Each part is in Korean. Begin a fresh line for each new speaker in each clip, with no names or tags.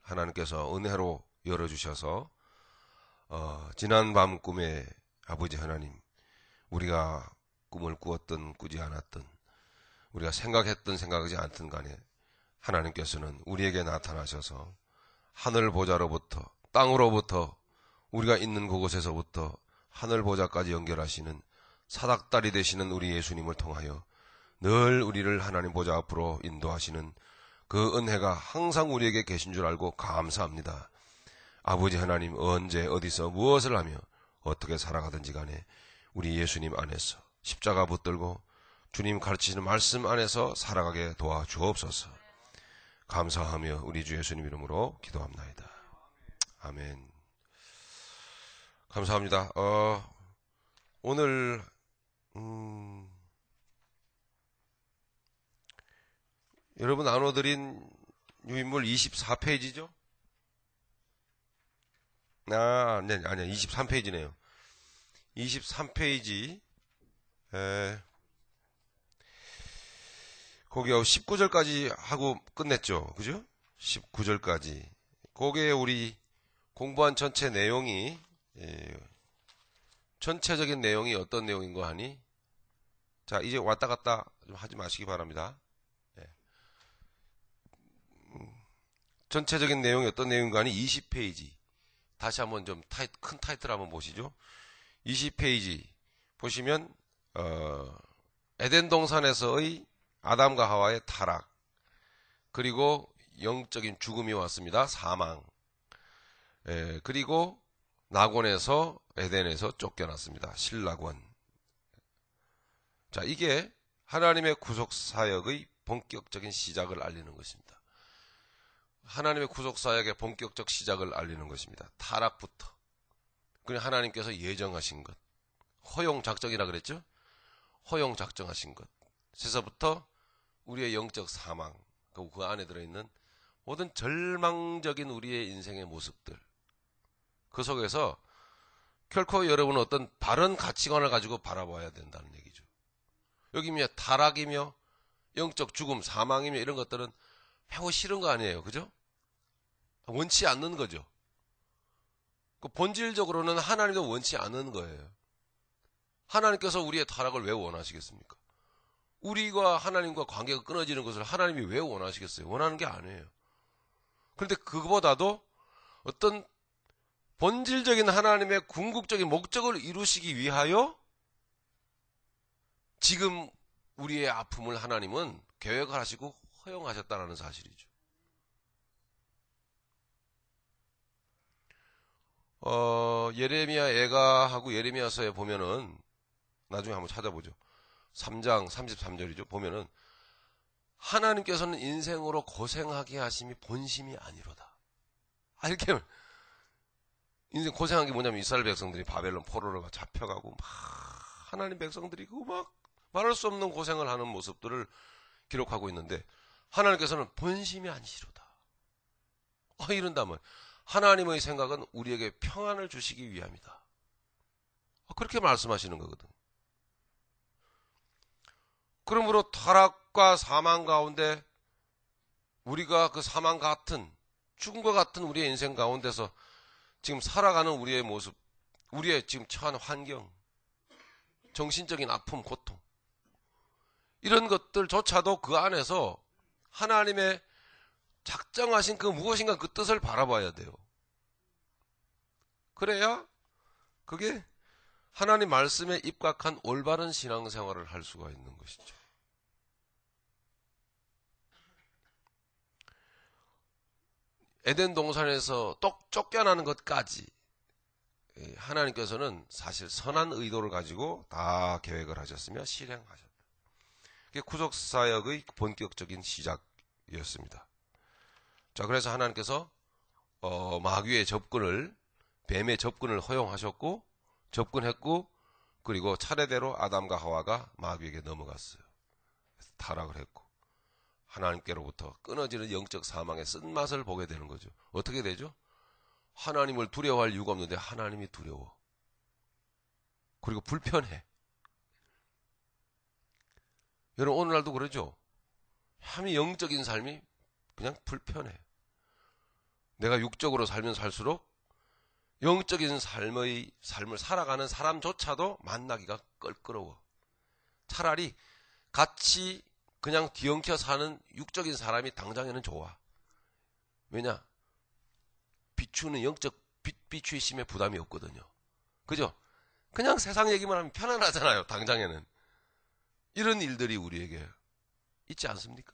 하나님께서 은혜로 열어주셔서 지난 밤 꿈에 아버지 하나님, 우리가 꿈을 꾸었든 꾸지 않았든, 우리가 생각했든 생각하지 않든 간에 하나님께서는 우리에게 나타나셔서 하늘 보좌로부터, 땅으로부터, 우리가 있는 그곳에서부터 하늘 보좌까지 연결하시는 사닥다리 되시는 우리 예수님을 통하여 늘 우리를 하나님 보좌 앞으로 인도하시는 그 은혜가 항상 우리에게 계신 줄 알고 감사합니다. 아버지 하나님, 언제 어디서 무엇을 하며 어떻게 살아가든지 간에 우리 예수님 안에서 십자가 붙들고 주님 가르치시는 말씀 안에서 살아가게 도와주옵소서. 감사하며 우리 주 예수님 이름으로 기도합나이다. 아멘. 감사합니다. 오늘 여러분 나눠드린 유인물 24페이지죠? 아니야, 23페이지네요. 23페이지, 거기 19절까지 하고 끝냈죠. 그죠? 19절까지. 거기에 우리 공부한 전체 내용이, 전체적인 내용이 어떤 내용인가 하니, 자, 이제 왔다 갔다 좀 하지 마시기 바랍니다. 전체적인 내용이 어떤 내용인가 하니 20페이지. 다시 한번 좀 큰 타이틀 한번 보시죠. 20페이지 보시면 에덴 동산에서의 아담과 하와의 타락, 그리고 영적인 죽음이 왔습니다. 사망. 그리고 낙원에서 에덴에서 쫓겨났습니다. 신락원. 자, 이게 하나님의 구속 사역의 본격적인 시작을 알리는 것입니다. 하나님의 구속 사역의 본격적 시작을 알리는 것입니다. 타락부터. 그냥 하나님께서 예정하신 것. 허용 작정이라 그랬죠? 허용 작정하신 것. 세서부터 우리의 영적 사망, 그 안에 들어있는 모든 절망적인 우리의 인생의 모습들. 그 속에서 결코 여러분은 어떤 바른 가치관을 가지고 바라봐야 된다는 얘기죠. 여기며 타락이며 영적 죽음, 사망이며 이런 것들은 매우 싫은 거 아니에요. 그죠? 원치 않는 거죠. 본질적으로는 하나님도 원치 않는 거예요. 하나님께서 우리의 타락을 왜 원하시겠습니까? 우리가 하나님과 관계가 끊어지는 것을 하나님이 왜 원하시겠어요? 원하는 게 아니에요. 그런데 그거보다도 어떤 본질적인 하나님의 궁극적인 목적을 이루시기 위하여 지금 우리의 아픔을 하나님은 계획을 하시고 허용하셨다는 사실이죠. 예레미야 애가하고 예레미야서에 보면은 나중에 한번 찾아보죠. 3장 33절이죠. 보면은 하나님께서는 인생으로 고생하게 하심이 본심이 아니로다. 이렇게 인생 고생한 게 뭐냐면 이스라엘 백성들이 바벨론 포로로 잡혀가고 막 하나님 백성들이 막 말할 수 없는 고생을 하는 모습들을 기록하고 있는데 하나님께서는 본심이 아니시로다. 이런다면 하나님의 생각은 우리에게 평안을 주시기 위함이다. 그렇게 말씀하시는 거거든. 그러므로 타락과 사망 가운데 우리가 그 사망 같은 죽음과 같은 우리의 인생 가운데서 지금 살아가는 우리의 모습, 우리의 지금 처한 환경, 정신적인 아픔, 고통, 이런 것들조차도 그 안에서 하나님의 작정하신 그 무엇인가 그 뜻을 바라봐야 돼요. 그래야 그게 하나님 말씀에 입각한 올바른 신앙생활을 할 수가 있는 것이죠. 에덴 동산에서 쫓겨나는 것까지 하나님께서는 사실 선한 의도를 가지고 다 계획을 하셨으며 실행하셨다. 그게 구속사역의 본격적인 시작이었습니다. 자, 그래서 하나님께서 마귀의 접근을, 뱀의 접근을 허용하셨고 접근했고, 그리고 차례대로 아담과 하와가 마귀에게 넘어갔어요. 타락을 했고 하나님께로부터 끊어지는 영적 사망의 쓴맛을 보게 되는 거죠. 어떻게 되죠? 하나님을 두려워할 이유가 없는데 하나님이 두려워. 그리고 불편해. 여러분 오늘날도 그러죠? 참 영적인 삶이 그냥 불편해. 내가 육적으로 살면 살수록 영적인 삶을 살아가는 사람조차도 만나기가 껄끄러워. 차라리 같이 그냥 뒤엉켜 사는 육적인 사람이 당장에는 좋아. 왜냐? 비추는 영적 비추심에 부담이 없거든요. 그죠? 그냥 세상 얘기만 하면 편안하잖아요. 당장에는. 이런 일들이 우리에게 있지 않습니까?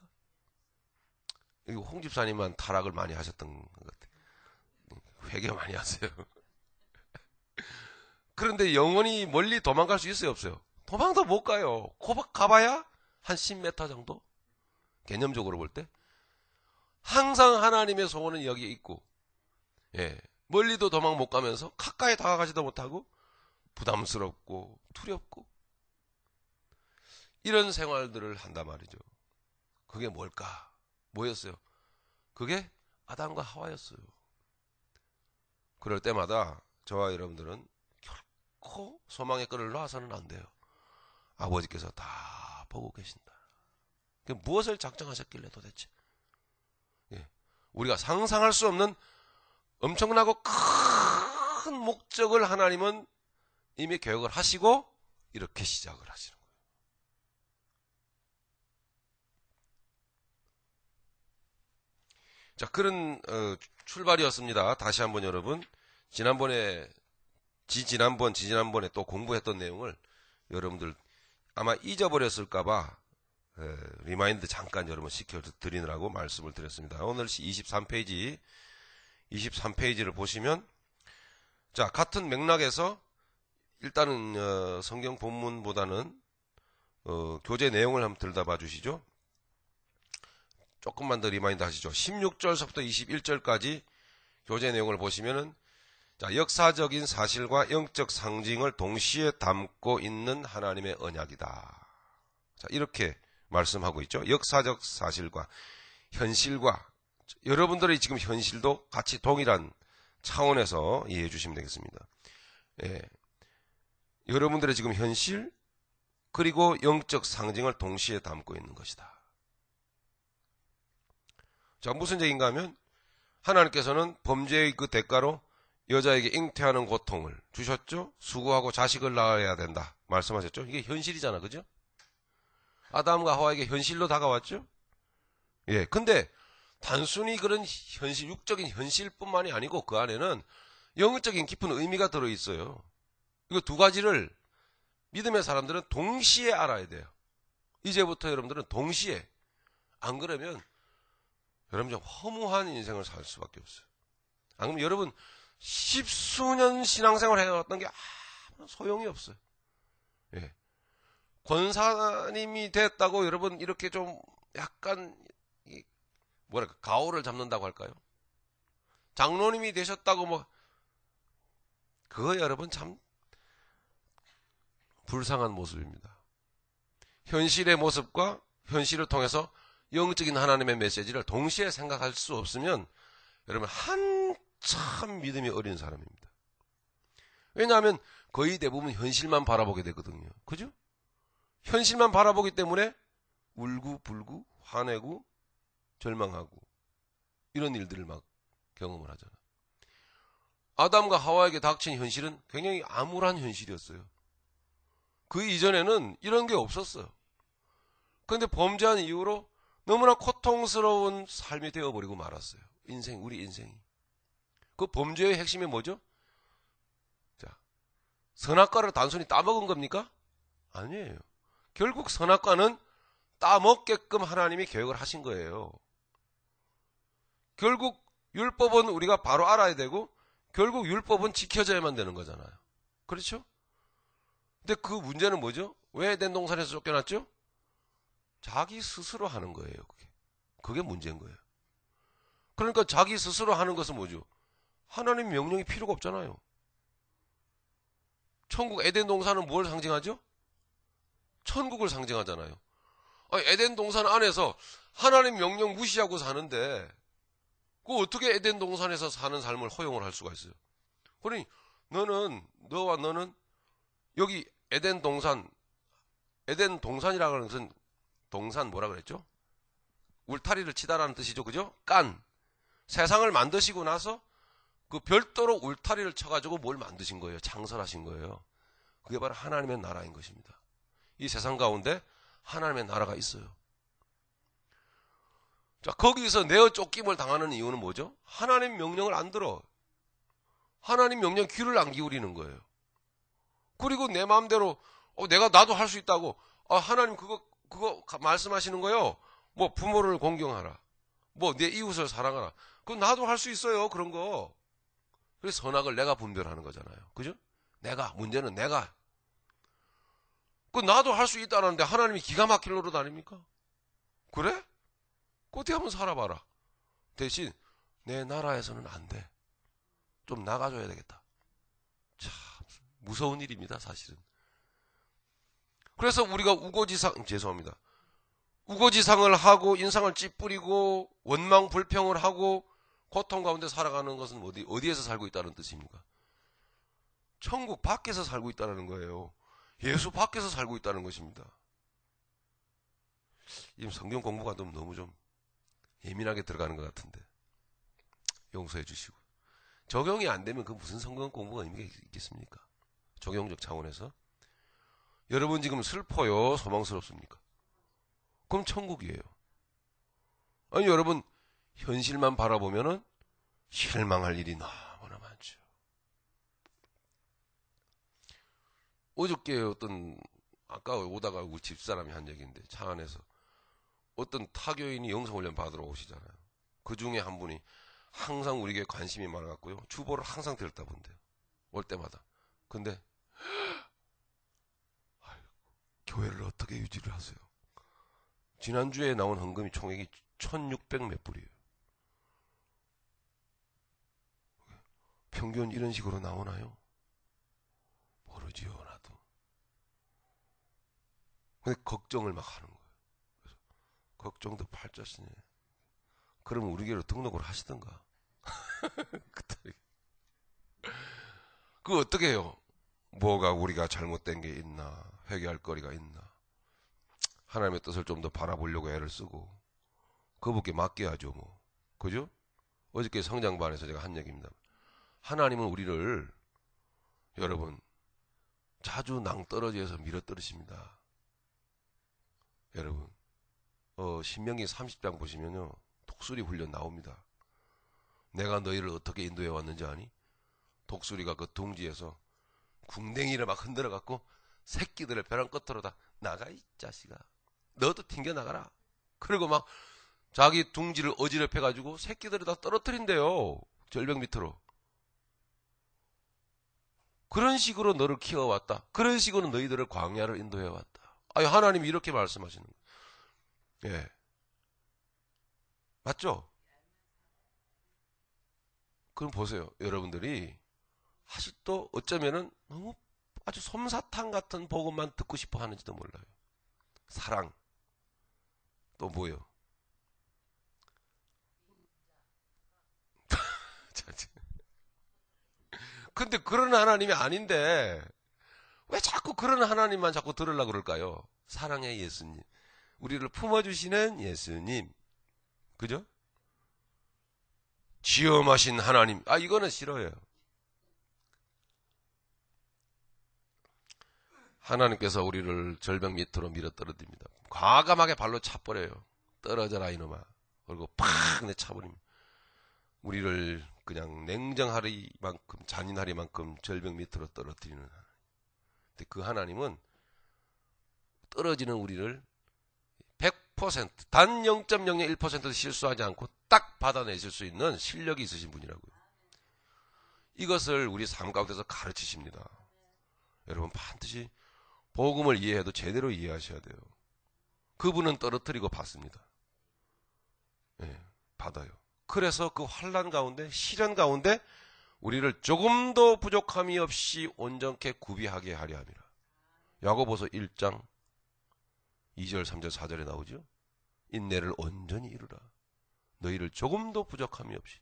홍 집사님만 타락을 많이 하셨던 것 같아요. 회개 많이 하세요. 그런데 영원히 멀리 도망갈 수 있어요, 없어요? 도망도 못 가요. 가봐야 한 10m 정도? 개념적으로 볼 때. 항상 하나님의 소원은 여기에 있고, 예, 멀리도 도망 못 가면서 가까이 다가가지도 못하고 부담스럽고 두렵고 이런 생활들을 한단 말이죠. 그게 뭘까? 뭐였어요? 그게 아담과 하와였어요. 그럴 때마다 저와 여러분들은 결코 소망의 끈을 놔서는 안 돼요. 아버지께서 다 보고 계신다. 무엇을 작정하셨길래 도대체? 예, 우리가 상상할 수 없는 엄청나고 큰 목적을 하나님은 이미 계획을 하시고 이렇게 시작을 하시는 거예요. 자, 그런 출발이었습니다. 다시 한번 여러분, 지지난번에 또 공부했던 내용을 여러분들 아마 잊어버렸을까봐 리마인드 잠깐 여러분 시켜드리느라고 말씀을 드렸습니다. 오늘 23페이지를 보시면, 자, 같은 맥락에서 일단은 성경 본문보다는 교재 내용을 한번 들여다봐 주시죠. 조금만 더 리마인드 하시죠. 16절서부터 21절까지 교재 내용을 보시면은, 자, 역사적인 사실과 영적 상징을 동시에 담고 있는 하나님의 언약이다. 자, 이렇게 말씀하고 있죠. 역사적 사실과 현실과 여러분들의 지금 현실도 같이 동일한 차원에서 이해해 주시면 되겠습니다. 예. 여러분들의 지금 현실 그리고 영적 상징을 동시에 담고 있는 것이다. 자, 무슨 얘기인가 하면 하나님께서는 범죄의 그 대가로 여자에게 잉태하는 고통을 주셨죠. 수고하고 자식을 낳아야 된다 말씀하셨죠. 이게 현실이잖아, 그죠? 아담과 하와에게 현실로 다가왔죠. 예, 근데 단순히 그런 현실, 육적인 현실뿐만이 아니고 그 안에는 영적인 깊은 의미가 들어있어요. 이거 두 가지를 믿음의 사람들은 동시에 알아야 돼요. 이제부터 여러분들은 동시에, 안 그러면 여러분 좀 허무한 인생을 살 수밖에 없어요. 안 그러면 여러분 십수년 신앙생활 해왔던 게 아무 소용이 없어요. 예. 권사님이 됐다고 여러분 이렇게 좀 약간 뭐랄까 가오를 잡는다고 할까요? 장로님이 되셨다고 뭐 그거 여러분 참 불쌍한 모습입니다. 현실의 모습과 현실을 통해서 영적인 하나님의 메시지를 동시에 생각할 수 없으면 여러분 한참 믿음이 어린 사람입니다. 왜냐하면 거의 대부분 현실만 바라보게 되거든요. 그죠? 현실만 바라보기 때문에 울고불고 화내고 절망하고 이런 일들을 막 경험을 하잖아요. 아담과 하와에게 닥친 현실은 굉장히 암울한 현실이었어요. 그 이전에는 이런 게 없었어요. 그런데 범죄한 이후로 너무나 고통스러운 삶이 되어버리고 말았어요. 우리 인생이. 그 범죄의 핵심이 뭐죠? 자, 선악과를 단순히 따먹은 겁니까? 아니에요. 결국 선악과는 따먹게끔 하나님이 계획을 하신 거예요. 결국 율법은 우리가 바로 알아야 되고 결국 율법은 지켜져야만 되는 거잖아요. 그렇죠? 근데 그 문제는 뭐죠? 왜 에덴 동산에서 쫓겨났죠? 자기 스스로 하는 거예요. 그게 문제인 거예요. 그러니까 자기 스스로 하는 것은 뭐죠? 하나님 명령이 필요가 없잖아요. 천국 에덴 동산은 뭘 상징하죠? 천국을 상징하잖아요. 아니, 에덴 동산 안에서 하나님 명령 무시하고 사는데 그 어떻게 에덴 동산에서 사는 삶을 허용을 할 수가 있어요? 그러니 너와 너는 여기 에덴 동산이라고 하는 것은 동산 뭐라 그랬죠? 울타리를 치다라는 뜻이죠. 그죠? 세상을 만드시고 나서 그 별도로 울타리를 쳐가지고 뭘 만드신 거예요. 창설하신 거예요. 그게 바로 하나님의 나라인 것입니다. 이 세상 가운데 하나님의 나라가 있어요. 자, 거기서 내어 쫓김을 당하는 이유는 뭐죠? 하나님 명령을 안 들어. 하나님 명령 귀를 안 기울이는 거예요. 그리고 내 마음대로 나도 할 수 있다고. 하나님 그거 말씀하시는 거요. 뭐 부모를 공경하라. 뭐 내 이웃을 사랑하라. 그건 나도 할 수 있어요. 그런 거. 그래서 선악을 내가 분별하는 거잖아요. 그죠? 문제는 내가. 나도 할 수 있다는데 하나님이 기가 막힐 노릇 아닙니까? 그래? 어떻게 한번 살아봐라. 대신 내 나라에서는 안 돼. 좀 나가줘야 되겠다. 참 무서운 일입니다, 사실은. 그래서 우리가 우고지상을 하고 인상을 찌푸리고 원망 불평을 하고 고통 가운데 살아가는 것은 어디에서 살고 있다는 뜻입니까? 천국 밖에서 살고 있다는 거예요. 예수 밖에서 살고 있다는 것입니다. 지금 성경 공부가 너무 좀 예민하게 들어가는 것 같은데 용서해 주시고, 적용이 안 되면 그 무슨 성경 공부가 의미가 있겠습니까? 적용적 차원에서. 여러분 지금 슬퍼요? 소망스럽습니까? 그럼 천국이에요. 아니 여러분 현실만 바라보면은 실망할 일이 너무나 많죠. 어저께 아까 오다가 우리 집사람이 한 얘기인데, 차 안에서 어떤 타교인이 영성훈련 받으러 오시잖아요. 그 중에 한 분이 항상 우리 교회에 관심이 많아갖고요. 주보를 항상 들었다 본대요. 올 때마다. 근데 교회를 어떻게 유지를 하세요? 지난주에 나온 헌금이 총액이 1600 몇 불이에요. 평균 이런 식으로 나오나요? 모르지요, 나도. 근데 걱정을 막 하는 거예요. 그래서 걱정도 팔자시네. 그럼 우리 교회로 등록을 하시던가. 그거 어떻게 해요? 뭐가 우리가 잘못된 게 있나? 회개할 거리가 있나? 하나님의 뜻을 좀 더 바라보려고 애를 쓰고 그분께 맡겨야죠, 뭐. 그죠? 어저께 성장반에서 제가 한 얘기입니다. 하나님은 우리를, 여러분, 자주 낭떠러지에서 밀어떨으십니다. 여러분, 신명기 30장 보시면요, 독수리 훈련 나옵니다. 내가 너희를 어떻게 인도해 왔는지 아니? 독수리가 그 둥지에서 궁뎅이를 막 흔들어 갖고 새끼들을 벼랑 끝으로 다 나가, 이 자식아. 너도 튕겨 나가라. 그리고 막 자기 둥지를 어지럽혀 가지고 새끼들을 다 떨어뜨린대요. 절벽 밑으로. 그런 식으로 너를 키워왔다. 그런 식으로 너희들을 광야를 인도해 왔다. 하나님이 이렇게 말씀하시는 거예요. 예. 맞죠? 그럼 보세요. 여러분들이 아직도 어쩌면은 너무 아주 솜사탕 같은 복음만 듣고 싶어 하는지도 몰라요. 사랑. 또 뭐요? 근데 그런 하나님이 아닌데 왜 자꾸 그런 하나님만 자꾸 들으려고 그럴까요? 사랑의 예수님. 우리를 품어주시는 예수님. 그죠? 지엄하신 하나님. 이거는 싫어요. 하나님께서 우리를 절벽 밑으로 밀어 떨어집니다. 과감하게 발로 차버려요. 떨어져라 이놈아. 그리고 팍 내차버립니다. 우리를 그냥 냉정하리만큼, 잔인하리만큼 절벽 밑으로 떨어뜨리는 하나님. 근데 그 하나님은 떨어지는 우리를 100%, 단 0.001%도 실수하지 않고 딱 받아내실 수 있는 실력이 있으신 분이라고요. 이것을 우리 삶 가운데서 가르치십니다. 여러분 반드시 복음을 이해해도 제대로 이해하셔야 돼요. 그분은 떨어뜨리고 받습니다. 예, 받아요. 그래서 그 환난 가운데, 시련 가운데 우리를 조금도 부족함이 없이 온전케 구비하게 하려 함이라. 야고보서 1장 2절, 3절, 4절에 나오죠. 인내를 온전히 이루라. 너희를 조금도 부족함이 없이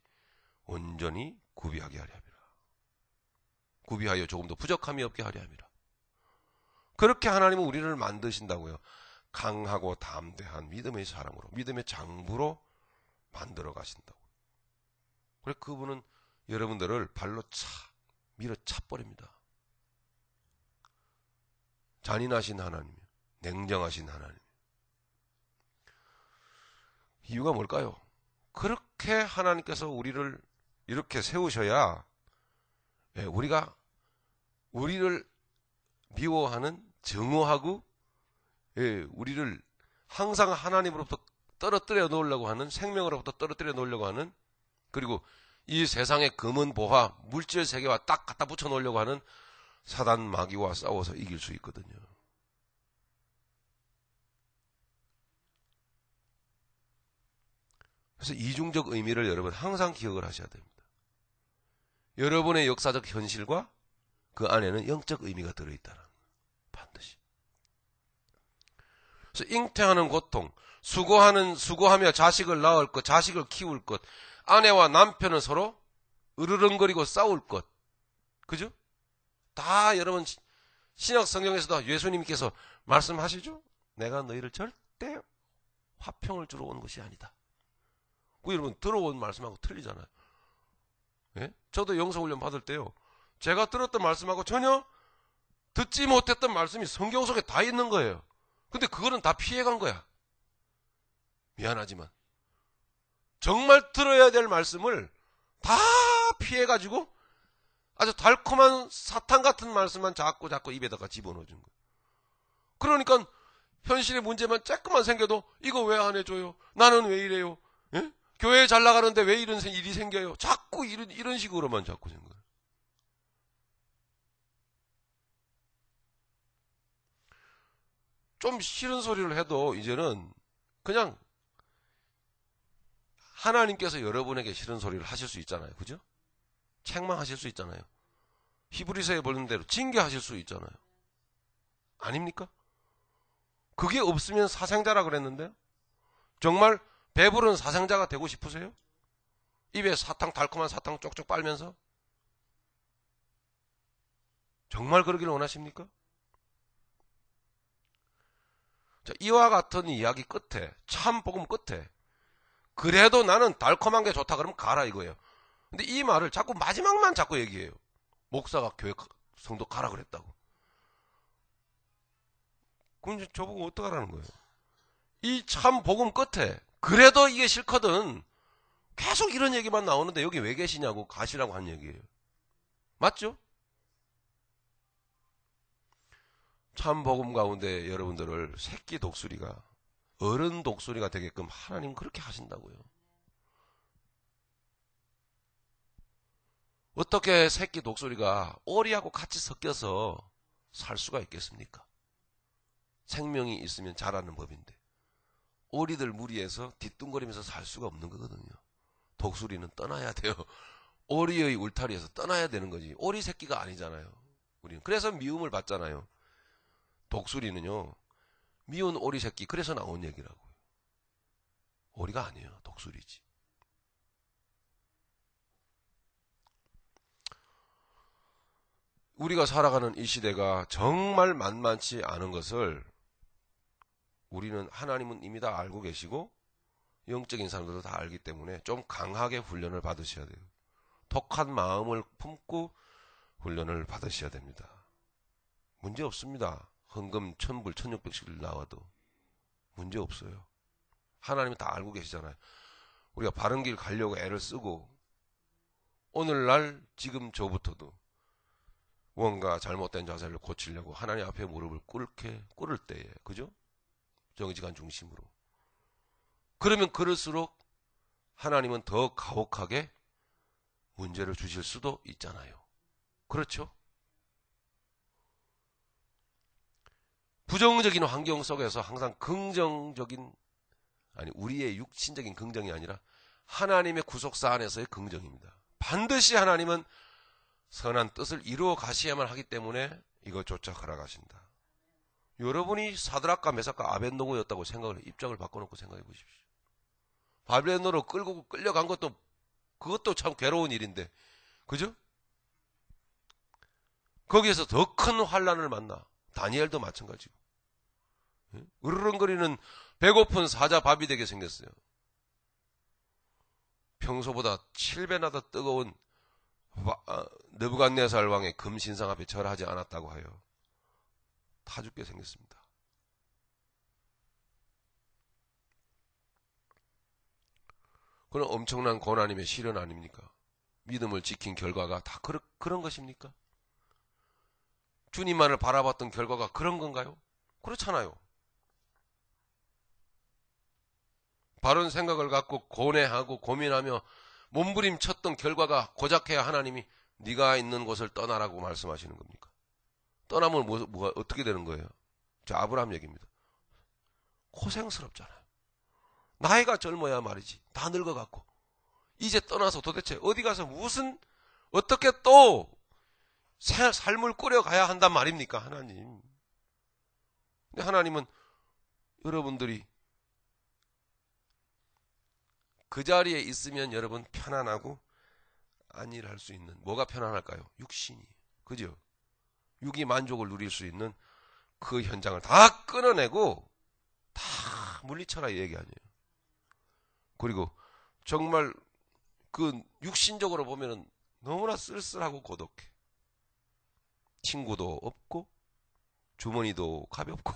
온전히 구비하게 하려 함이라. 구비하여 조금도 부족함이 없게 하려 함이라. 그렇게 하나님은 우리를 만드신다고요. 강하고 담대한 믿음의 사람으로, 믿음의 장부로 만들어 가신다고. 그래 그분은 여러분들을 발로 밀어차버립니다. 잔인하신 하나님, 냉정하신 하나님. 이유가 뭘까요? 그렇게 하나님께서 우리를 이렇게 세우셔야 우리가 우리를 미워하는, 증오하고 우리를 항상 하나님으로부터 떨어뜨려 놓으려고 하는, 생명으로부터 떨어뜨려 놓으려고 하는, 그리고 이 세상의 금은 보화, 물질 세계와 딱 갖다 붙여 놓으려고 하는 사단 마귀와 싸워서 이길 수 있거든요. 그래서 이중적 의미를 여러분 항상 기억을 하셔야 됩니다. 여러분의 역사적 현실과 그 안에는 영적 의미가 들어있다는 거예요. 반드시. 그래서 잉태하는 고통, 수고하며 자식을 낳을 것, 자식을 키울 것, 아내와 남편은 서로 으르렁거리고 싸울 것. 그죠? 다 여러분 신약 성경에서도 예수님께서 말씀하시죠? 내가 너희를 절대 화평을 주러 온 것이 아니다. 그 여러분 들어온 말씀하고 틀리잖아요. 예? 저도 영성훈련 받을 때요. 제가 들었던 말씀하고 전혀 듣지 못했던 말씀이 성경 속에 다 있는 거예요. 근데 그거는 다 피해간 거야. 미안하지만. 정말 들어야 될 말씀을 다 피해가지고 아주 달콤한 사탕 같은 말씀만 자꾸 입에다가 집어넣어준 거예요. 그러니까 현실의 문제만 조금만 생겨도 이거 왜 안 해줘요? 나는 왜 이래요? 예? 교회 잘 나가는데 왜 이런 일이 생겨요? 자꾸 이런 식으로만 자꾸 생겨요. 좀 싫은 소리를 해도 이제는 그냥 하나님께서 여러분에게 싫은 소리를 하실 수 있잖아요. 그죠? 책망하실 수 있잖아요. 히브리서에 보는 대로 징계하실 수 있잖아요. 아닙니까? 그게 없으면 사생자라 그랬는데요. 정말 배부른 사생자가 되고 싶으세요? 입에 달콤한 사탕 쪽쪽 빨면서? 정말 그러기를 원하십니까? 자, 이와 같은 이야기 끝에, 참 복음 끝에, 그래도 나는 달콤한 게 좋다 그러면 가라 이거예요. 근데 이 말을 자꾸 마지막만 자꾸 얘기해요. 목사가 교회 성도 가라 그랬다고. 그럼 이제 저보고 어떡하라는 거예요? 이 참 복음 끝에 그래도 이게 싫거든. 계속 이런 얘기만 나오는데 여기 왜 계시냐고 가시라고 한 얘기예요. 맞죠? 참 복음 가운데 여러분들을 새끼 독수리가 어른 독수리가 되게끔 하나님 그렇게 하신다고요. 어떻게 새끼 독수리가 오리하고 같이 섞여서 살 수가 있겠습니까? 생명이 있으면 자라는 법인데 오리들 무리해서 뒤뚱거리면서 살 수가 없는 거거든요. 독수리는 떠나야 돼요. 오리의 울타리에서 떠나야 되는 거지. 오리 새끼가 아니잖아요. 우리는 그래서 미움을 받잖아요. 독수리는요. 미운 오리 새끼 그래서 나온 얘기라고요. 오리가 아니에요. 독수리지. 우리가 살아가는 이 시대가 정말 만만치 않은 것을 우리는 하나님은 이미 다 알고 계시고 영적인 사람들도 다 알기 때문에 좀 강하게 훈련을 받으셔야 돼요. 독한 마음을 품고 훈련을 받으셔야 됩니다. 문제 없습니다. 헌금 1000불, 1600씩 나와도 문제 없어요. 하나님은 다 알고 계시잖아요. 우리가 바른 길 가려고 애를 쓰고 오늘날 지금 저부터도 뭔가 잘못된 자세를 고치려고 하나님 앞에 무릎을 꿇을 때에, 그죠? 정직한 중심으로. 그러면 그럴수록 하나님은 더 가혹하게 문제를 주실 수도 있잖아요. 그렇죠? 부정적인 환경 속에서 항상 긍정적인, 우리의 육신적인 긍정이 아니라 하나님의 구속사 안에서의 긍정입니다. 반드시 하나님은 선한 뜻을 이루어 가셔야만 하기 때문에 이것조차 허락하신다. 여러분이 사드락과 메삭과 아벳노고였다고 입장을 바꿔놓고 생각해 보십시오. 바벨론으로 끌려간 그것도 참 괴로운 일인데, 그죠? 거기에서 더 큰 환란을 만나. 다니엘도 마찬가지고. 으르렁거리는 배고픈 사자 밥이 되게 생겼어요. 평소보다 7배나 더 뜨거운 느부갓네살 왕의 금신상 앞에 절하지 않았다고 하여 다 죽게 생겼습니다. 그런 엄청난 고난임의 실현 아닙니까? 믿음을 지킨 결과가 다 그런 것입니까? 주님만을 바라봤던 결과가 그런 건가요? 그렇잖아요. 바른 생각을 갖고 고뇌하고 고민하며 몸부림쳤던 결과가 고작해야 하나님이 네가 있는 곳을 떠나라고 말씀하시는 겁니까? 떠나면 뭐가 어떻게 되는 거예요? 저 아브라함 얘기입니다. 고생스럽잖아요. 나이가 젊어야 말이지. 다 늙어갖고. 이제 떠나서 도대체 어디 가서 어떻게 또 삶을 꾸려가야 한단 말입니까, 하나님? 근데 하나님은 여러분들이 그 자리에 있으면 여러분 편안하고 안일할 수 있는, 뭐가 편안할까요? 육신이. 그죠? 육이 만족을 누릴 수 있는 그 현장을 다 끊어내고 다 물리쳐라 이 얘기 아니에요. 그리고 정말 그 육신적으로 보면은 너무나 쓸쓸하고 고독해. 친구도 없고 주머니도 가볍고.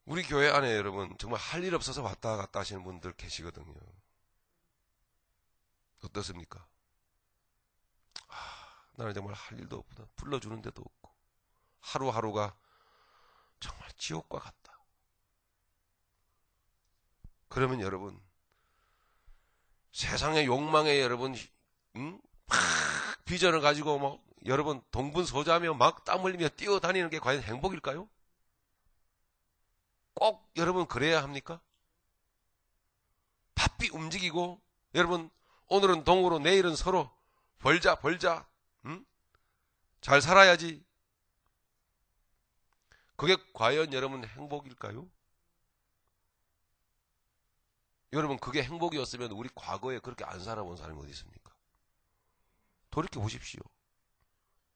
우리 교회 안에 여러분 정말 할 일 없어서 왔다 갔다 하시는 분들 계시거든요. 어떻습니까? 나는 정말 할 일도 없구나. 불러주는 데도 없고 하루하루가 정말 지옥과 같다. 그러면 여러분 세상의 욕망에 여러분 막 비전을 가지고 막 여러분 동분서자며 막 땀 흘리며 뛰어다니는 게 과연 행복일까요? 꼭 여러분 그래야 합니까? 바삐 움직이고 여러분 오늘은 동으로 내일은 서로 벌자 잘 살아야지. 그게 과연 여러분 행복일까요? 여러분 그게 행복이었으면 우리 과거에 그렇게 안 살아본 사람이 어디 있습니까? 돌이켜 보십시오.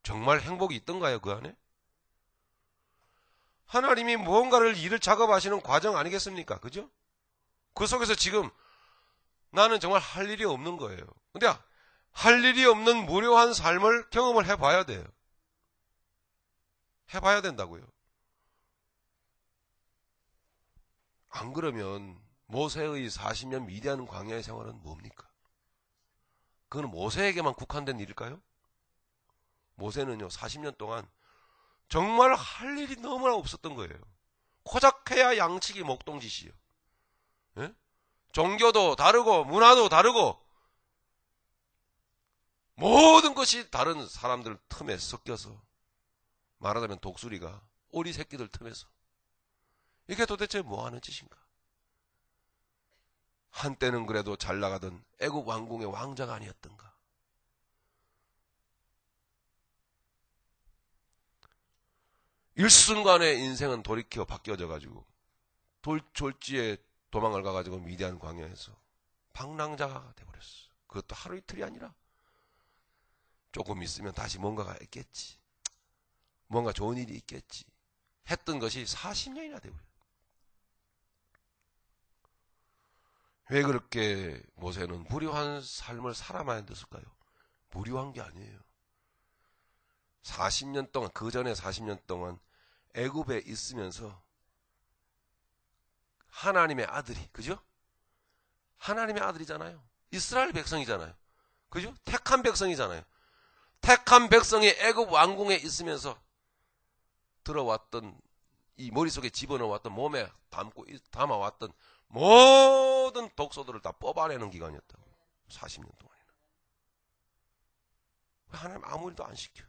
정말 행복이 있던가요, 그 안에? 하나님이 무언가를 일을 작업하시는 과정 아니겠습니까? 그죠? 그 속에서 지금 나는 정말 할 일이 없는 거예요. 근데 할 일이 없는 무료한 삶을 경험을 해봐야 돼요. 해봐야 된다고요. 안 그러면 모세의 40년 미디안 광야의 생활은 뭡니까? 그건 모세에게만 국한된 일일까요? 모세는요 40년 동안 정말 할 일이 너무나 없었던 거예요. 코작해야 양치기 목동짓이요. 예? 종교도 다르고 문화도 다르고 모든 것이 다른 사람들 틈에 섞여서 말하자면 독수리가 오리 새끼들 틈에서 이게 도대체 뭐하는 짓인가? 한때는 그래도 잘 나가던 애굽 왕궁의 왕자가 아니었던가? 일순간에 인생은 돌이켜 바뀌어져가지고 졸지에 도망을 가가지고 미디안 광야에서 방랑자가 돼버렸어. 그것도 하루 이틀이 아니라 조금 있으면 다시 뭔가가 있겠지. 뭔가 좋은 일이 있겠지. 했던 것이 40년이나 돼버렸어. 왜 그렇게 모세는 무료한 삶을 살아만 됐을까요? 무료한 게 아니에요. 40년 동안, 그 전에 40년 동안 애굽에 있으면서 하나님의 아들이, 그죠? 하나님의 아들이잖아요. 이스라엘 백성이잖아요. 그죠? 택한 백성이잖아요. 택한 백성이 애굽 왕궁에 있으면서 들어왔던, 이 머릿속에 집어넣어왔던, 몸에 담아왔던 모든 독소들을 다 뽑아내는 기간이었다고. 40년 동안이나. 왜 하나님 아무 일도 안 시켜요?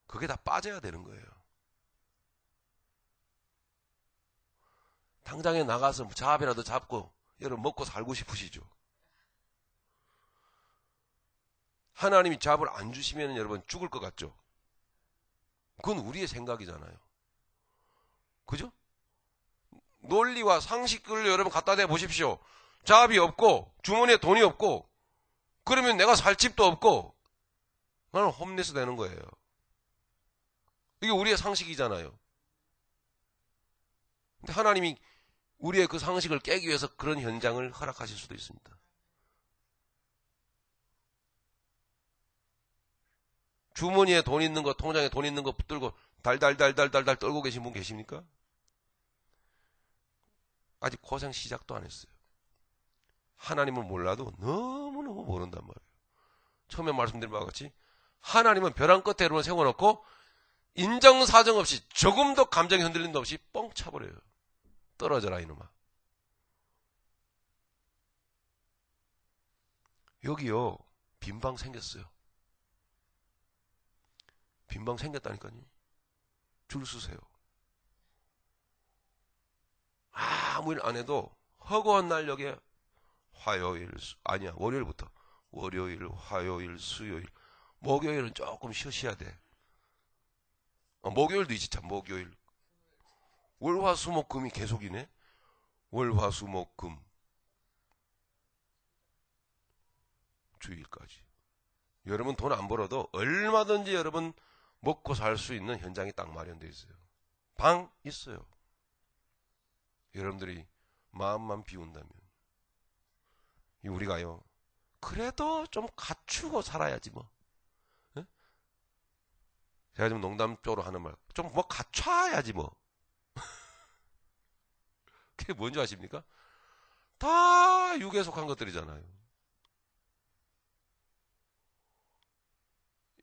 그게 다 빠져야 되는 거예요. 당장에 나가서 잡이라도 잡고 여러분 먹고 살고 싶으시죠? 하나님이 잡을 안 주시면 여러분 죽을 것 같죠? 그건 우리의 생각이잖아요. 그죠? 논리와 상식을 여러분 갖다 대 보십시오. 잡이 없고 주머니에 돈이 없고 그러면 내가 살 집도 없고 나는 홈리스 되는 거예요. 이게 우리의 상식이잖아요. 근데 하나님이 우리의 그 상식을 깨기 위해서 그런 현장을 허락하실 수도 있습니다. 주머니에 돈 있는 거, 통장에 돈 있는 거 붙들고 달달달달달달 떨고 계신 분 계십니까? 아직 고생 시작도 안 했어요. 하나님을 몰라도 너무너무 모른단 말이에요. 처음에 말씀드린 바와 같이 하나님은 벼랑 끝에 세워놓고 인정사정 없이 조금도 감정이 흔들림도 없이 뻥 차버려요. 떨어져라 이놈아. 여기요 빈방 생겼어요. 빈방 생겼다니까요. 줄 서세요. 아무 일 안 해도 허구한 날 여기에 화요일, 아니야 월요일부터 월요일, 화요일, 수요일, 목요일은 조금 쉬어야 돼. 목요일도 있지 참. 목요일 월화수목금이 계속이네. 월화수목금 주일까지. 여러분 돈 안 벌어도 얼마든지 여러분 먹고 살 수 있는 현장이 딱 마련되어 있어요. 방 있어요. 여러분들이 마음만 비운다면. 우리가요 그래도 좀 갖추고 살아야지 뭐. 에? 제가 좀 농담적으로 하는 말, 좀 뭐 갖춰야지 뭐. 그게 뭔지 아십니까? 다 육에 속한 것들이잖아요.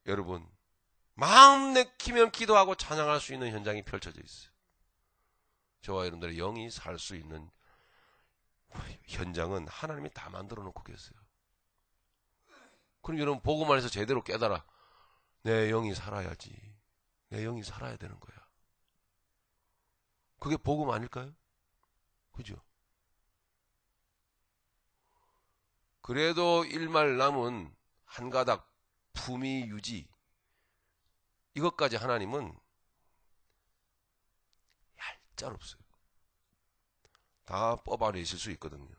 여러분 마음 내키면 기도하고 찬양할 수 있는 현장이 펼쳐져 있어요. 저와 여러분들의 영이 살 수 있는 현장은 하나님이 다 만들어 놓고 계세요. 그럼 여러분 복음 안에서 제대로 깨달아. 내 영이 살아야지. 내 영이 살아야 되는 거야. 그게 복음 아닐까요? 그죠? 그래도 일말 남은 한 가닥 품위 유지, 이것까지 하나님은 얄짤없어요. 다 뽑아내실 수 있거든요.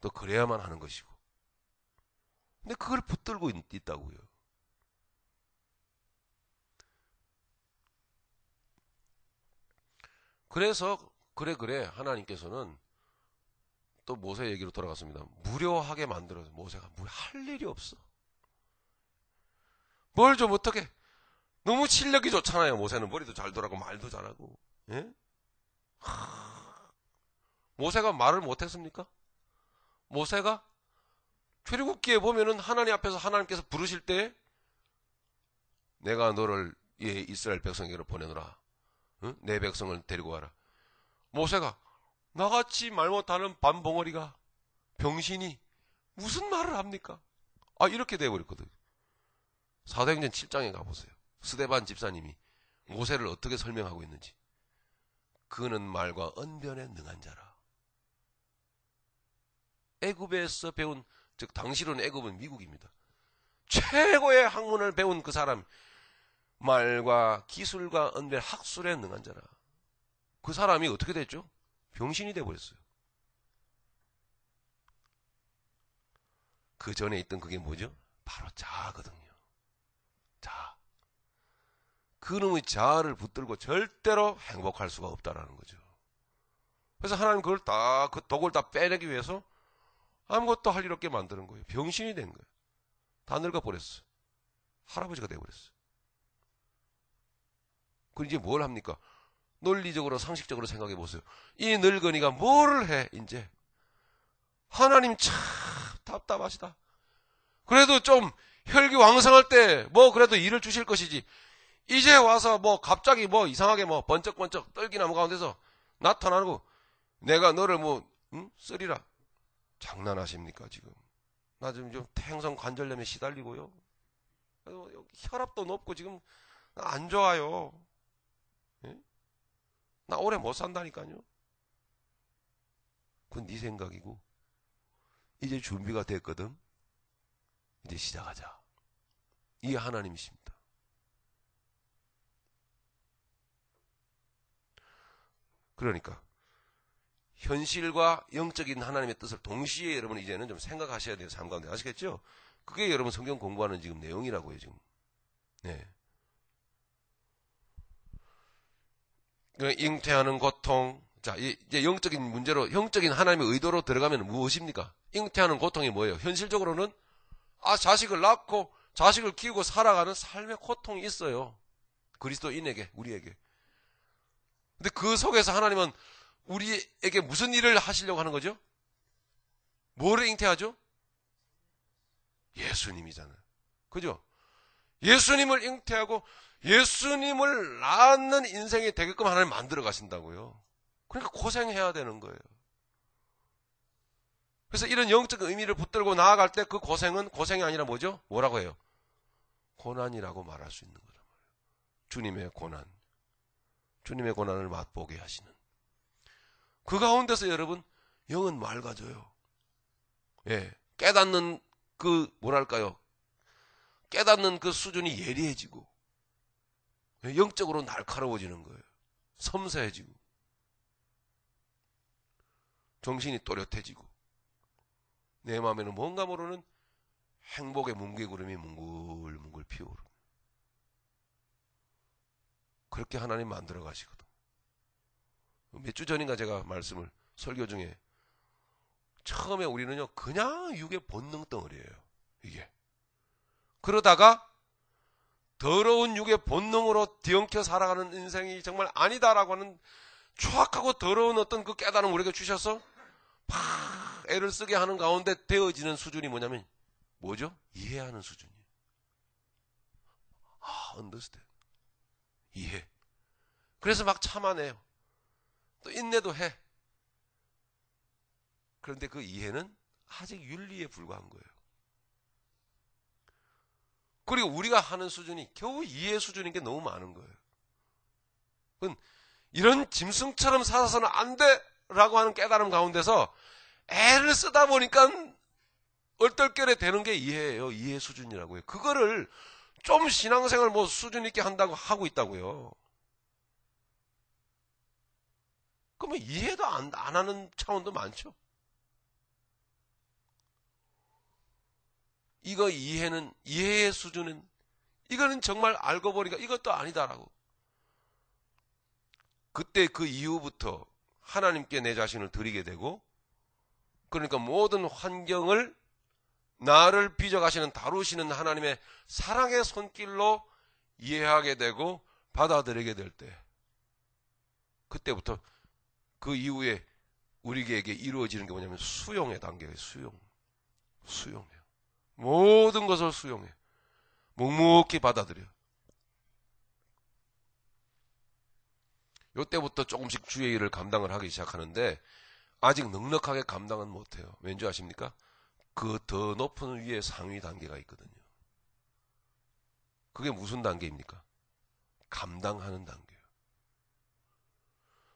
또 그래야만 하는 것이고. 근데 그걸 붙들고 있다고요. 그래서 그래 하나님께서는 또 모세 얘기로 돌아갔습니다. 무료하게 만들어서 모세가 할 일이 없어. 뭘 좀 어떻게. 너무 실력이 좋잖아요. 모세는 머리도 잘 돌아가고 말도 잘하고. 예? 모세가 말을 못했습니까? 모세가 출애굽기에 보면은 하나님 앞에서 하나님께서 부르실 때 내가 너를 이스라엘 백성에게로 보내노라. 응? 내 백성을 데리고 와라. 모세가 나같이 말 못하는 반봉어리가 병신이 무슨 말을 합니까? 이렇게 되어버렸거든. 사도행전 7장에 가보세요. 스데반 집사님이 모세를 어떻게 설명하고 있는지. 그는 말과 언변에 능한 자라. 애굽에서 배운, 즉 당시로는 애굽은 미국입니다. 최고의 학문을 배운 그 사람, 말과 기술과 언변, 학술에 능한 자라. 그 사람이 어떻게 됐죠? 병신이 돼버렸어요. 그 전에 있던 그게 뭐죠? 바로 자아거든요. 자아. 그놈의 자아를 붙들고 절대로 행복할 수가 없다라는 거죠. 그래서 하나님 그걸 다, 그 독을 다 빼내기 위해서 아무것도 할 일 없게 만드는 거예요. 병신이 된 거예요. 다 늙어버렸어. 할아버지가 돼버렸어. 그럼 이제 뭘 합니까? 논리적으로 상식적으로 생각해 보세요. 이 늙은이가 뭘 해 이제. 하나님 참 답답하시다. 그래도 좀 혈기왕성할 때 뭐 그래도 일을 주실 것이지. 이제 와서 뭐 갑자기 뭐 이상하게 뭐 번쩍번쩍 떨기나무 가운데서 나타나고 내가 너를 뭐 쓰리라. 장난하십니까 지금. 나 지금 좀 태행성 관절염에 시달리고요. 혈압도 높고 지금 안 좋아요. 예? 나 오래 못 산다니까요. 그건 네 생각이고. 이제 준비가 됐거든. 이제 시작하자. 이게 하나님이십니다. 그러니까 현실과 영적인 하나님의 뜻을 동시에 여러분 이제는 좀 생각하셔야 돼요. 삶 가운데. 아시겠죠? 그게 여러분 성경 공부하는 지금 내용이라고요. 지금. 네. 잉태하는 고통, 자, 이제 영적인 문제로, 영적인 하나님의 의도로 들어가면 무엇입니까? 잉태하는 고통이 뭐예요? 현실적으로는, 자식을 낳고, 자식을 키우고 살아가는 삶의 고통이 있어요. 그리스도인에게, 우리에게. 근데 그 속에서 하나님은 우리에게 무슨 일을 하시려고 하는 거죠? 뭐를 잉태하죠? 예수님이잖아요. 그죠? 예수님을 잉태하고 예수님을 낳는 인생이 되게끔 하나님 만들어 가신다고요. 그러니까 고생해야 되는 거예요. 그래서 이런 영적 의미를 붙들고 나아갈 때 그 고생은 고생이 아니라 뭐죠? 뭐라고 해요? 고난이라고 말할 수 있는 거란 말이에요. 주님의 고난. 주님의 고난을 맛보게 하시는. 그 가운데서 여러분, 영은 맑아져요. 예. 깨닫는 뭐랄까요. 깨닫는 그 수준이 예리해지고, 영적으로 날카로워지는 거예요. 섬세해지고, 정신이 또렷해지고, 내 마음에는 뭔가 모르는 행복의 뭉게구름이 뭉글뭉글 피어오르고. 그렇게 하나님 만들어 가시거든. 몇 주 전인가 제가 말씀을 설교 중에 처음에 우리는요 그냥 육의 본능 덩어리예요. 이게. 그러다가 더러운 육의 본능으로 뒤엉켜 살아가는 인생이 정말 아니다라고 하는 추악하고 더러운 어떤 그 깨달음을 우리에게 주셔서 막 애를 쓰게 하는 가운데 되어지는 수준이 뭐냐면 뭐죠? 이해하는 수준이에요. understand. 이해. 그래서 막 참아내요. 또 인내도 해. 그런데 그 이해는 아직 윤리에 불과한 거예요. 그리고 우리가 하는 수준이 겨우 이해 수준인 게 너무 많은 거예요. 이런 짐승처럼 살아서는 안 돼라고 하는 깨달음 가운데서 애를 쓰다 보니까 얼떨결에 되는 게 이해예요. 이해 수준이라고요. 그거를 좀 신앙생활 뭐 수준 있게 한다고 하고 있다고요. 그러면 이해도 안 하는 차원도 많죠. 이거 이해의 수준은, 이거는 정말 알고 보니까 이것도 아니다라고. 그때 그 이후부터 하나님께 내 자신을 드리게 되고, 그러니까 모든 환경을 나를 빚어가시는, 다루시는 하나님의 사랑의 손길로 이해하게 되고 받아들이게 될 때, 그때부터 그 이후에 우리에게 이루어지는 게 뭐냐면 수용의 단계예요. 수용해요. 모든 것을 수용해. 묵묵히 받아들여. 이때부터 조금씩 주의 일을 감당을 하기 시작하는데 아직 넉넉하게 감당은 못해요. 왠지 아십니까? 그 더 높은 위에 상위 단계가 있거든요. 그게 무슨 단계입니까? 감당하는 단계예요.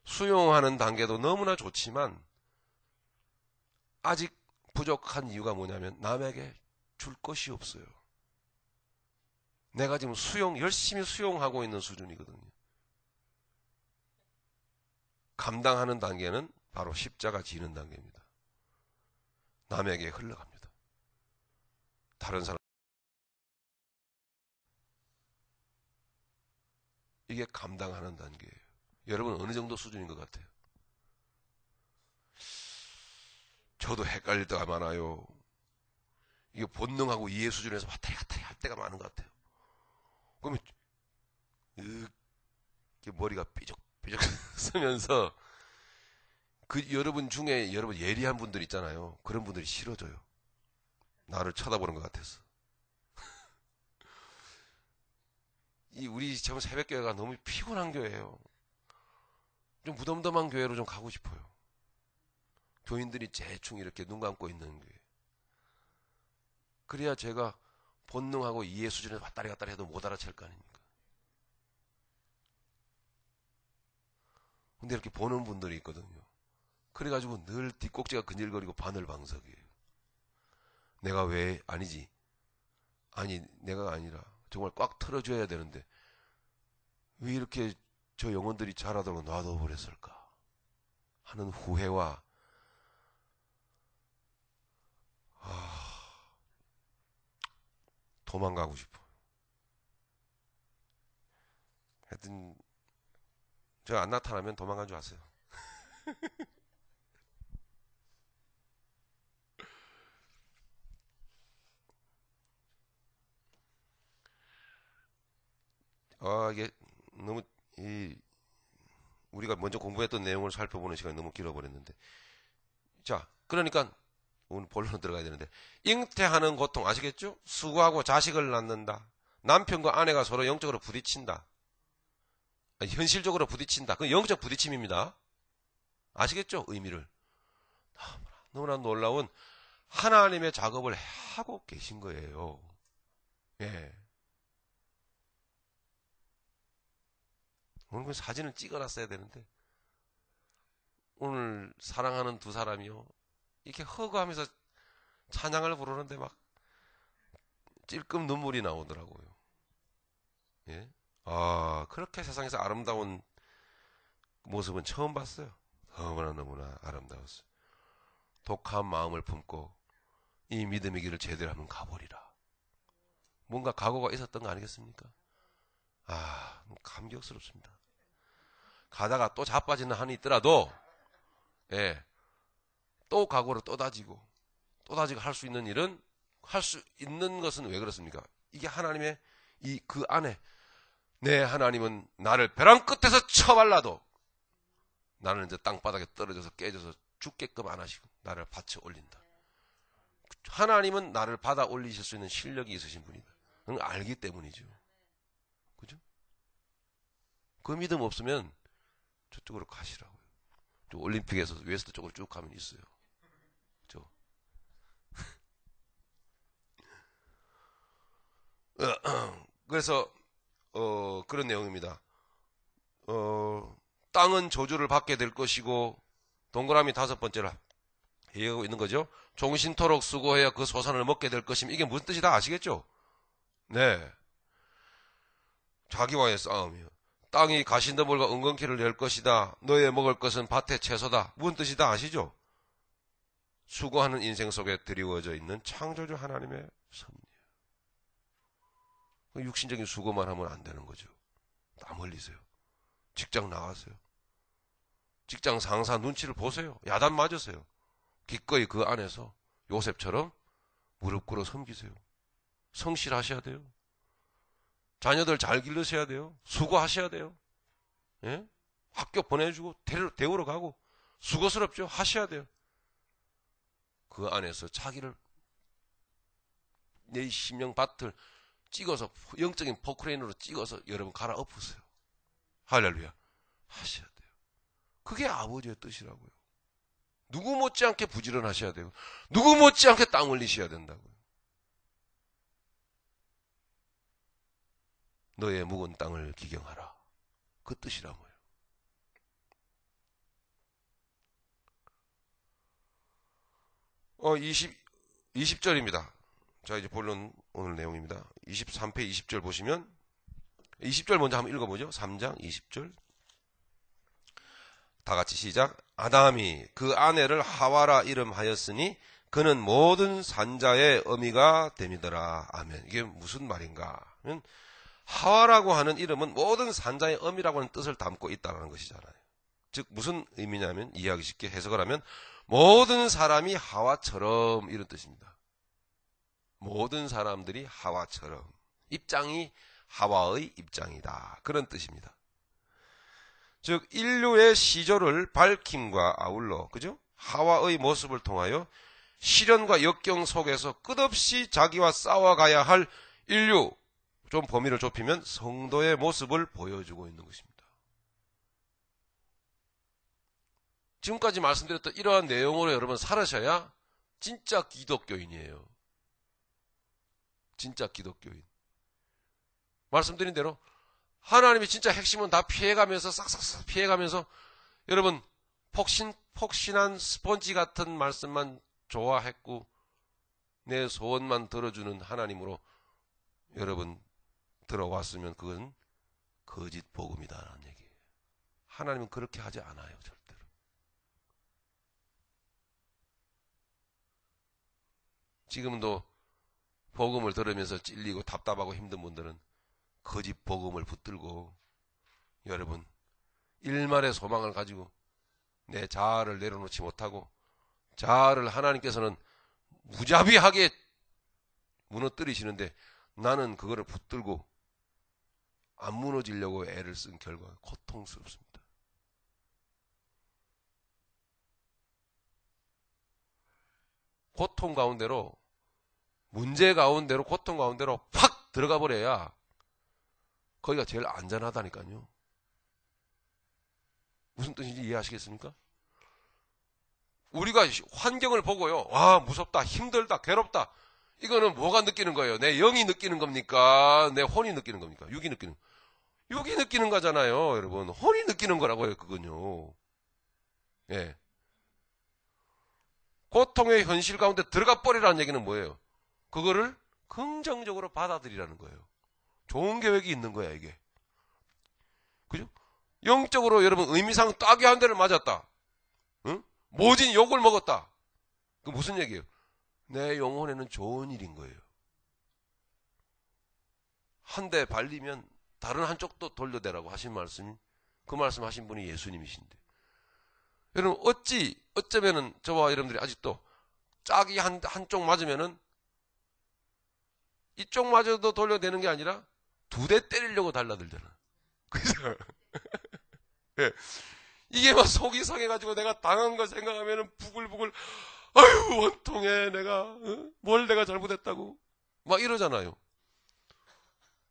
수용하는 단계도 너무나 좋지만 아직 부족한 이유가 뭐냐면 남에게 줄 것이 없어요. 내가 지금 열심히 수용하고 있는 수준이거든요. 감당하는 단계는 바로 십자가 지는 단계입니다. 남에게 흘러갑니다. 다른 사람. 이게 감당하는 단계예요. 여러분 어느 정도 수준인 것 같아요? 저도 헷갈릴 때가 많아요. 이게 본능하고 이해 수준에서 왔다리 갔다리 할 때가 많은 것 같아요. 그러면 이렇게 머리가 삐죽삐죽 쓰면서 여러분 중에 여러분 예리한 분들 있잖아요. 그런 분들이 싫어져요. 나를 쳐다보는 것 같아서. 우리 지금 새벽교회가 너무 피곤한 교회예요. 좀 무덤덤한 교회로 좀 가고 싶어요. 교인들이 대충 이렇게 눈 감고 있는 교회. 그래야 제가 본능하고 이해 수준에서 왔다리 갔다리 해도 못 알아챌 거 아닙니까? 근데 이렇게 보는 분들이 있거든요. 그래가지고 늘 뒷꼭지가 근질거리고 바늘방석이에요. 내가 왜 아니지? 아니 내가 아니라 정말 꽉 틀어줘야 되는데 왜 이렇게 저 영혼들이 자라도록 놔둬버렸을까 하는 후회와 도망가고 싶어. 하여튼 저 안 나타나면 도망간 줄 아세요. 이게 너무 우리가 먼저 공부했던 내용을 살펴보는 시간이 너무 길어버렸는데, 자, 그러니까 오늘 본론으로 들어가야 되는데, 잉태하는 고통 아시겠죠? 수고하고 자식을 낳는다. 남편과 아내가 서로 영적으로 부딪힌다. 아니, 현실적으로 부딪힌다. 그건 영적 부딪힘입니다. 아시겠죠? 의미를. 너무나 놀라운 하나님의 작업을 하고 계신 거예요. 예. 오늘 그 사진을 찍어놨어야 되는데, 오늘 사랑하는 두 사람이요, 이렇게 허구하면서 찬양을 부르는데 막 찔끔 눈물이 나오더라고요. 예? 그렇게 세상에서 아름다운 모습은 처음 봤어요. 너무나 아름다웠어요. 독한 마음을 품고 이 믿음의 길을 제대로 하면 가보리라. 뭔가 각오가 있었던 거 아니겠습니까? 감격스럽습니다. 가다가 또 자빠지는 한이 있더라도, 예, 또 각오를 또 다지고 할 수 있는 일은, 할 수 있는 것은 왜 그렇습니까? 이게 하나님의 그 안에, 내 하나님은 나를 벼랑 끝에서 쳐발라도 나는 이제 땅바닥에 떨어져서 깨져서 죽게끔 안 하시고 나를 받쳐 올린다. 하나님은 나를 받아 올리실 수 있는 실력이 있으신 분이다. 그건 알기 때문이죠. 그죠? 그 믿음 없으면 저쪽으로 가시라고요. 저 올림픽에서 웨스트 쪽으로 쭉 가면 있어요. 그죠? 그래서 그런 내용입니다. 땅은 저주를 받게 될 것이고, 동그라미 5번째로 얘기하고 있는 거죠. 종신토록 수고해야 그 소산을 먹게 될 것이면, 이게 무슨 뜻이다 아시겠죠? 네. 자기와의 싸움이요. 땅이 가신더물과 은건키를 낼 것이다. 너의 먹을 것은 밭의 채소다. 무슨 뜻이다 아시죠? 수고하는 인생 속에 드리워져 있는 창조주 하나님의 섭리예요. 육신적인 수고만 하면 안 되는 거죠. 땀 흘리세요. 직장 나가세요. 직장 상사 눈치를 보세요. 야단 맞으세요. 기꺼이 그 안에서 요셉처럼 무릎 꿇어 섬기세요. 성실하셔야 돼요. 자녀들 잘 기르셔야 돼요. 수고하셔야 돼요. 예? 학교 보내주고 대우러 가고 수고스럽죠. 하셔야 돼요. 그 안에서 자기를, 내 심령밭을 찍어서 영적인 포크레인으로 찍어서 여러분 갈아엎으세요. 할렐루야. 하셔야 돼요. 그게 아버지의 뜻이라고요. 누구 못지않게 부지런하셔야 되고, 누구 못지않게 땀 흘리셔야 된다고요. 너의 묵은 땅을 기경하라. 그 뜻이라고요. 어, 20절입니다. 자, 이제 본론 오늘 내용입니다. 23편 20절 보시면, 20절 먼저 한번 읽어보죠. 3장 20절. 다 같이 시작. 아담이 그 아내를 하와라 이름하였으니 그는 모든 산자의 어미가 됨이더라. 아멘. 이게 무슨 말인가? 하와라고 하는 이름은 모든 산자의 어미라고 하는 뜻을 담고 있다는 것이잖아요. 즉 무슨 의미냐면, 이해하기 쉽게 해석을 하면 모든 사람이 하와처럼, 이런 뜻입니다. 모든 사람들이 하와처럼, 입장이 하와의 입장이다, 그런 뜻입니다. 즉 인류의 시조를 밝힘과 아울러, 그죠? 하와의 모습을 통하여 시련과 역경 속에서 끝없이 자기와 싸워가야 할 인류, 좀 범위를 좁히면 성도의 모습을 보여주고 있는 것입니다. 지금까지 말씀드렸던 이러한 내용으로 여러분 살으셔야 진짜 기독교인이에요. 진짜 기독교인. 말씀드린 대로 하나님이 진짜 핵심은 다 피해가면서, 싹싹싹 피해가면서, 여러분 폭신한 스펀지 같은 말씀만 좋아했고 내 소원만 들어주는 하나님으로 여러분 들어왔으면 그건 거짓 복음이다라는 얘기예요. 하나님은 그렇게 하지 않아요, 절대로. 지금도 복음을 들으면서 찔리고 답답하고 힘든 분들은 거짓 복음을 붙들고 여러분 일말의 소망을 가지고 내 자아를 내려놓지 못하고 자아를 하나님께서는 무자비하게 무너뜨리시는데 나는 그거를 붙들고 안 무너지려고 애를 쓴 결과 고통스럽습니다. 고통 가운데로, 문제 가운데로, 고통 가운데로 팍 들어가 버려야 거기가 제일 안전하다니까요. 무슨 뜻인지 이해하시겠습니까? 우리가 환경을 보고요, 와, 무섭다, 힘들다, 괴롭다. 이거는 뭐가 느끼는 거예요? 내 영이 느끼는 겁니까? 내 혼이 느끼는 겁니까? 육이 느끼는 거. 육이 느끼는 거잖아요, 여러분. 혼이 느끼는 거라고요, 그건요. 예. 고통의 현실 가운데 들어가 버리라는 얘기는 뭐예요? 그거를 긍정적으로 받아들이라는 거예요. 좋은 계획이 있는 거야, 이게. 그죠? 영적으로 여러분 의미상 딱이 한 대를 맞았다. 응? 모진 욕을 먹었다. 그 무슨 얘기예요? 내 영혼에는 좋은 일인 거예요. 한 대 발리면 다른 한쪽도 돌려대라고 하신 말씀이, 그 말씀 하신 분이 예수님이신데. 여러분, 어쩌면은 저와 여러분들이 아직도 짝이 한쪽 맞으면은 이쪽 맞아도 돌려대는 게 아니라 두 대 때리려고 달라들잖아. 그죠? 예. 이게 막 속이 상해가지고 내가 당한 거 생각하면은 부글부글, 아유, 원통해, 내가, 뭘 내가 잘못했다고. 막 이러잖아요.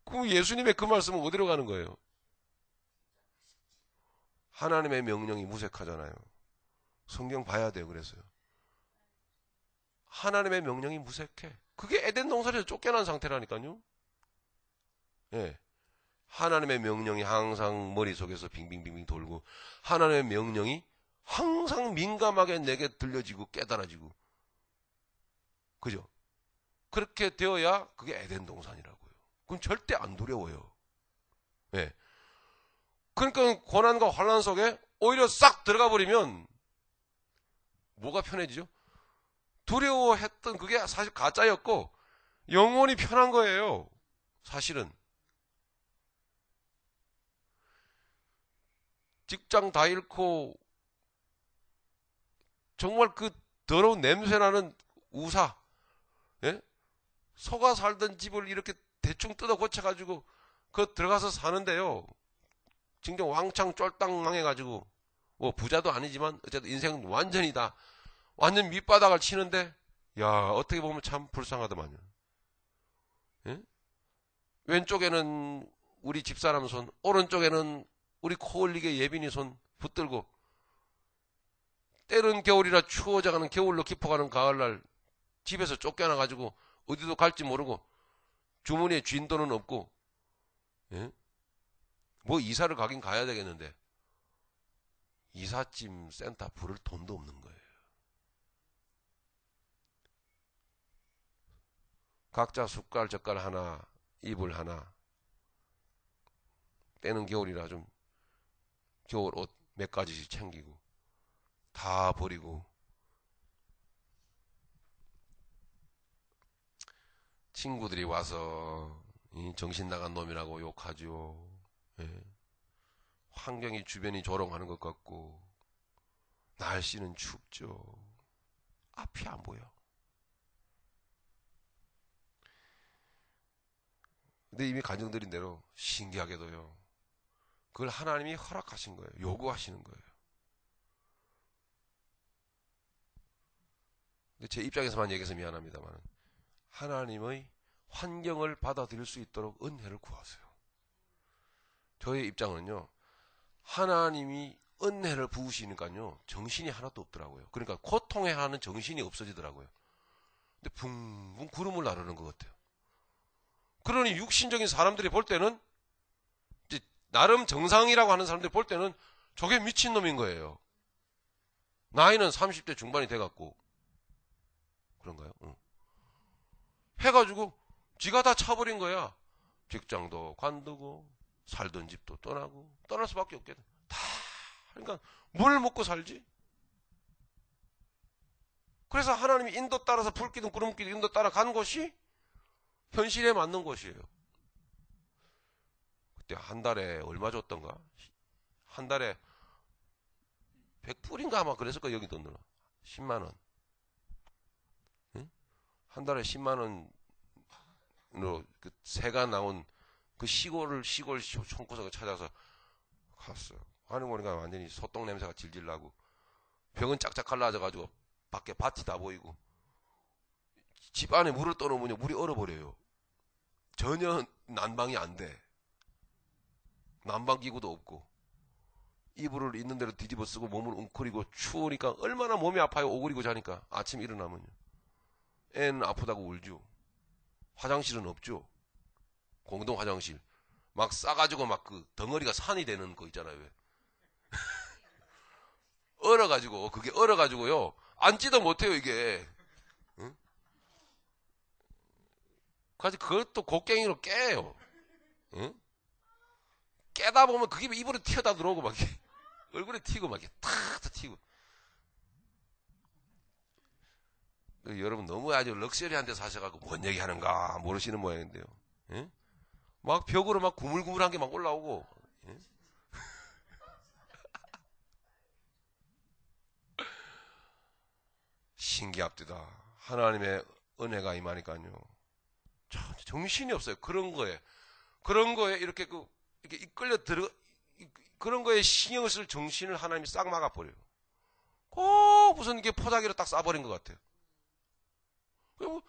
그럼 예수님의 그 말씀은 어디로 가는 거예요? 하나님의 명령이 무색하잖아요. 성경 봐야 돼요, 그래서요. 하나님의 명령이 무색해. 그게 에덴 동산에서 쫓겨난 상태라니까요. 예. 하나님의 명령이 항상 머릿속에서 빙빙빙빙 돌고, 하나님의 명령이 항상 민감하게 내게 들려지고 깨달아지고. 그죠? 그렇게 되어야 그게 에덴 동산이라고요. 그럼 절대 안 두려워요. 예. 그러니까 고난과 환난 속에 오히려 싹 들어가 버리면 뭐가 편해지죠? 두려워했던 그게 사실 가짜였고 영혼이 편한 거예요. 사실은. 직장 다 잃고 정말 그 더러운 냄새나는 우사, 예? 소가 살던 집을 이렇게 대충 뜯어 고쳐가지고 그 들어가서 사는데요. 진정 왕창 쫄딱 망해가지고 뭐 부자도 아니지만 어쨌든 인생은 완전히 다 완전 밑바닥을 치는데, 야, 어떻게 보면 참 불쌍하더만요. 예? 왼쪽에는 우리 집사람 손, 오른쪽에는 우리 코 올리게 예빈이 손 붙들고, 때는 겨울이라 추워져가는 겨울로 깊어가는 가을날 집에서 쫓겨나가지고 어디도 갈지 모르고 주머니에 쥔돈은 없고, 예? 뭐 이사를 가긴 가야 되겠는데 이삿짐 센터 부를 돈도 없는 거예요. 각자 숟갈 젓갈 하나, 이불 하나, 때는 겨울이라 좀 겨울 옷 몇 가지씩 챙기고 다 버리고, 친구들이 와서 정신 나간 놈이라고 욕하죠. 예. 환경이 주변이 조롱하는 것 같고 날씨는 춥죠. 앞이 안 보여. 근데 이미 간증드린 대로 신기하게도요, 그걸 하나님이 허락하신 거예요. 요구하시는 거예요. 근데 제 입장에서만 얘기해서 미안합니다만 하나님의 환경을 받아들일 수 있도록 은혜를 구하세요. 저의 입장은요, 하나님이 은혜를 부으시니까요 정신이 하나도 없더라고요. 그러니까 고통해하는 정신이 없어지더라고요. 근데 붕붕 구름을 나르는 것 같아요. 그러니 육신적인 사람들이 볼 때는, 이제 나름 정상이라고 하는 사람들이 볼 때는 저게 미친놈인 거예요. 나이는 30대 중반이 돼갖고. 그런가요? 응. 해가지고 지가 다 차버린 거야. 직장도 관두고 살던 집도 떠나고 떠날 수밖에 없게 돼. 다. 그러니까 뭘 먹고 살지? 그래서 하나님이 인도 따라서 불기둥 구름기둥 인도 따라 간 곳이 현실에 맞는 곳이에요. 그때 한 달에 얼마 줬던가? 한 달에 100불인가 아마 그랬을 거야, 여기 돈으로. 10만원. 응? 한 달에 10만원으로 그 새가 나온 그 시골 총구석을 찾아서 갔어요. 하는 거니까 완전히 소똥 냄새가 질질 나고, 벽은 짝짝 갈라져가지고, 밖에 밭이 다 보이고, 집 안에 물을 떠놓으면 물이 얼어버려요. 전혀 난방이 안 돼. 난방기구도 없고, 이불을 있는 대로 뒤집어 쓰고 몸을 웅크리고 추우니까 얼마나 몸이 아파요. 오그리고 자니까. 아침 일어나면요. 애는 아프다고 울죠. 화장실은 없죠. 공동 화장실. 막 싸가지고 막 그 덩어리가 산이 되는 거 있잖아요. 왜? 얼어가지고, 그게 얼어가지고요. 앉지도 못해요, 이게. 응? 그래서 그것도 곡괭이로 깨요. 응? 깨다 보면 그게 입으로 튀어다 들어오고 막 얼굴에 튀고 막 탁 튀고. 여러분 너무 아주 럭셔리한 데 사셔가지고 뭔 얘기 하는가 모르시는 모양인데요. 예? 막 벽으로 막 구물구물한 게 막 올라오고. 예? 신기합니다. 하나님의 은혜가 임하니까요. 정신이 없어요. 그런 거에 이렇게 이렇게 이끌려 들어, 그런 거에 신경을 쓸 정신을 하나님이 싹 막아버려요. 꼭 무슨 게 포자기로 딱 쏴버린 것 같아요. 그리고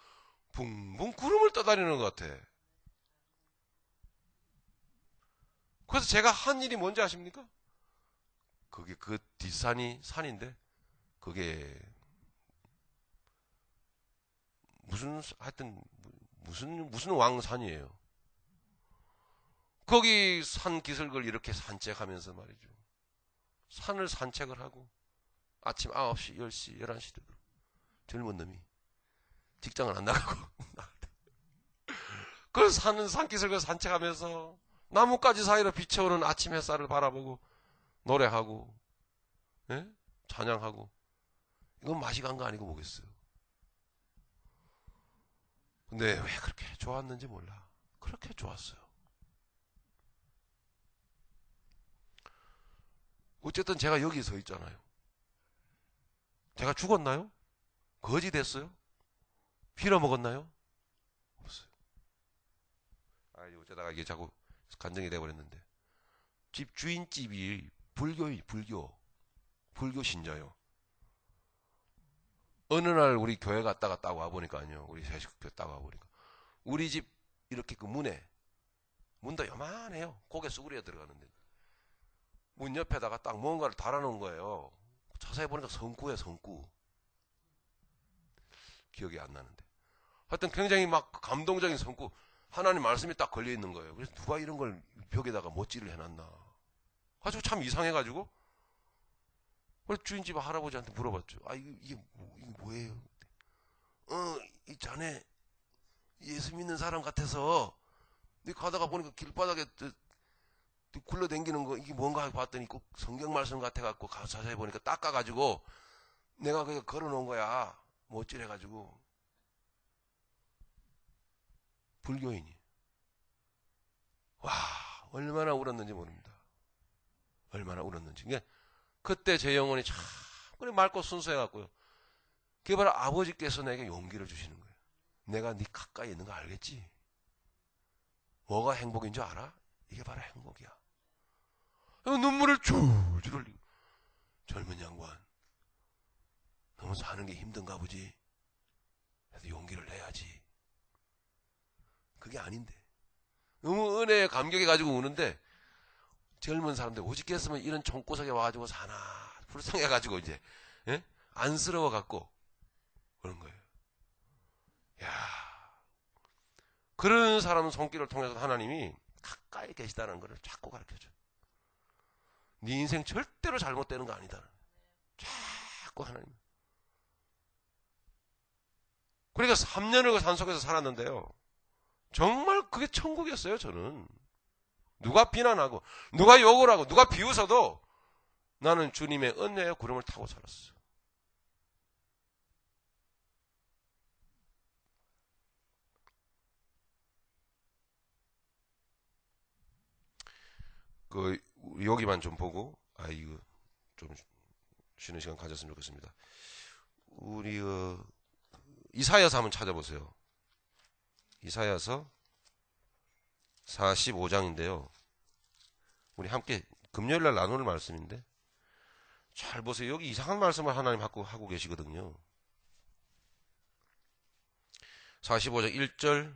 붕붕 구름을 떠다니는 것 같아. 그래서 제가 한 일이 뭔지 아십니까? 그게 그 뒷산이 산인데, 그게 하여튼 무슨 왕산이에요. 거기 산 기슭을 이렇게 산책하면서 말이죠. 산을 산책을 하고 아침 9시, 10시, 11시 되고 젊은 놈이 직장을 안 나가고 그래서 산기슭을 산책하면서 나뭇가지 사이로 비쳐오는 아침 햇살을 바라보고 노래하고, 예? 찬양하고. 이건 맛이 간 거 아니고 뭐겠어요. 근데 왜 그렇게 좋았는지 몰라. 그렇게 좋았어요. 어쨌든 제가 여기 서 있잖아요. 제가 죽었나요? 거지 됐어요? 빌어먹었나요? 없어요. 어쩌다가 이게 자꾸 간증이 돼버렸는데, 집 주인집이 불교 신자요. 어느 날 우리 교회 갔다가 딱 와보니까요. 우리 세식교 딱 와보니까 우리 집 이렇게 그 문도 요만해요. 고개 수그려 들어가는데 문 옆에다가 딱 뭔가를 달아놓은 거예요. 자세히 보니까 성구예요, 성구. 기억이 안 나는데. 하여튼 굉장히 막 감동적인 성구. 하나님 말씀이 딱 걸려있는 거예요. 그래서 누가 이런 걸 벽에다가 못질을 해놨나. 아주 참 이상해가지고. 그래서 주인집 할아버지한테 물어봤죠. 이게 뭐예요? 이 자네 예수 믿는 사람 같아서 네 가다가 보니까 길바닥에 굴러다니는 거 이게 뭔가 하고 봤더니 꼭 성경 말씀 같아갖고 자세히 보니까 닦아가지고 내가 그냥 걸어놓은 거야. 못질해가지고. 불교인이. 와, 얼마나 울었는지 모릅니다. 얼마나 울었는지. 그러니까 그때 제 영혼이 참 그래 맑고 순수해갖고요. 그게 바로 아버지께서 내게 용기를 주시는 거예요. 내가 네 가까이 있는 거 알겠지? 뭐가 행복인 줄 알아? 이게 바로 행복이야. 눈물을 줄줄 흘리고. 젊은 양반, 너무 사는 게 힘든가 보지. 그래서 용기를 내야지. 그게 아닌데. 너무 은혜에 감격해가지고 우는데, 젊은 사람들 오직겠으면 이런 총구석에 와가지고 사나 불쌍해가지고 이제, 예? 안쓰러워갖고 그런 거예요. 야, 그런 사람 손길을 통해서 하나님이 가까이 계시다는 것을 자꾸 가르쳐줘. 네 인생 절대로 잘못되는 거 아니다. 자꾸 하나님. 그러니까 3년을 그 산속에서 살았는데요. 정말 그게 천국이었어요, 저는. 누가 비난하고, 누가 욕을 하고, 누가 비웃어도 나는 주님의 은혜의 구름을 타고 살았어. 여기만 좀 보고, 이거 좀 쉬는 시간 가졌으면 좋겠습니다. 우리 이사야서 한번 찾아보세요. 이사야서 45장인데요. 우리 함께 금요일날 나눌 말씀인데 잘 보세요. 여기 이상한 말씀을 하나님 하고 계시거든요. 45장 1절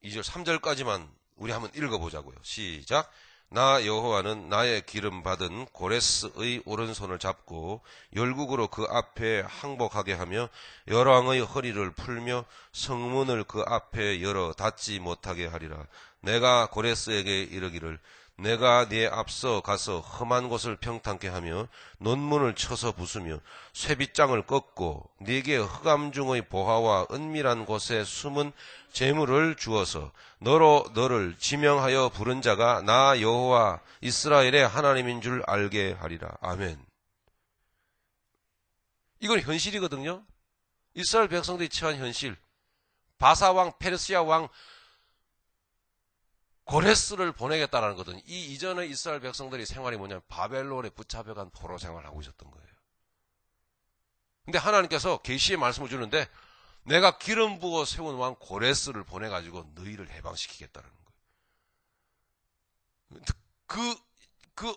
2절 3절까지만 우리 한번 읽어보자고요. 시작. 나 여호와는 나의 기름 받은 고레스의 오른손을 잡고 열국으로 그 앞에 항복하게 하며 열왕의 허리를 풀며 성문을 그 앞에 열어 닫지 못하게 하리라. 내가 고레스에게 이르기를 내가 네 앞서 가서 험한 곳을 평탄케 하며 논문을 쳐서 부수며 쇠빗장을 꺾고 네게 흑암 중의 보화와 은밀한 곳에 숨은 재물을 주어서 너로 너를 지명하여 부른 자가 나 여호와 이스라엘의 하나님인 줄 알게 하리라. 아멘. 이건 현실이거든요. 이스라엘 백성들이 처한 현실. 바사왕, 페르시아왕 고레스를 보내겠다라는 거거든요. 이 이전의 이스라엘 백성들이 생활이 뭐냐면 바벨론에 붙잡혀간 포로 생활을 하고 있었던 거예요. 근데 하나님께서 계시의 말씀을 주는데 내가 기름 부어 세운 왕 고레스를 보내가지고 너희를 해방시키겠다는 거예요. 그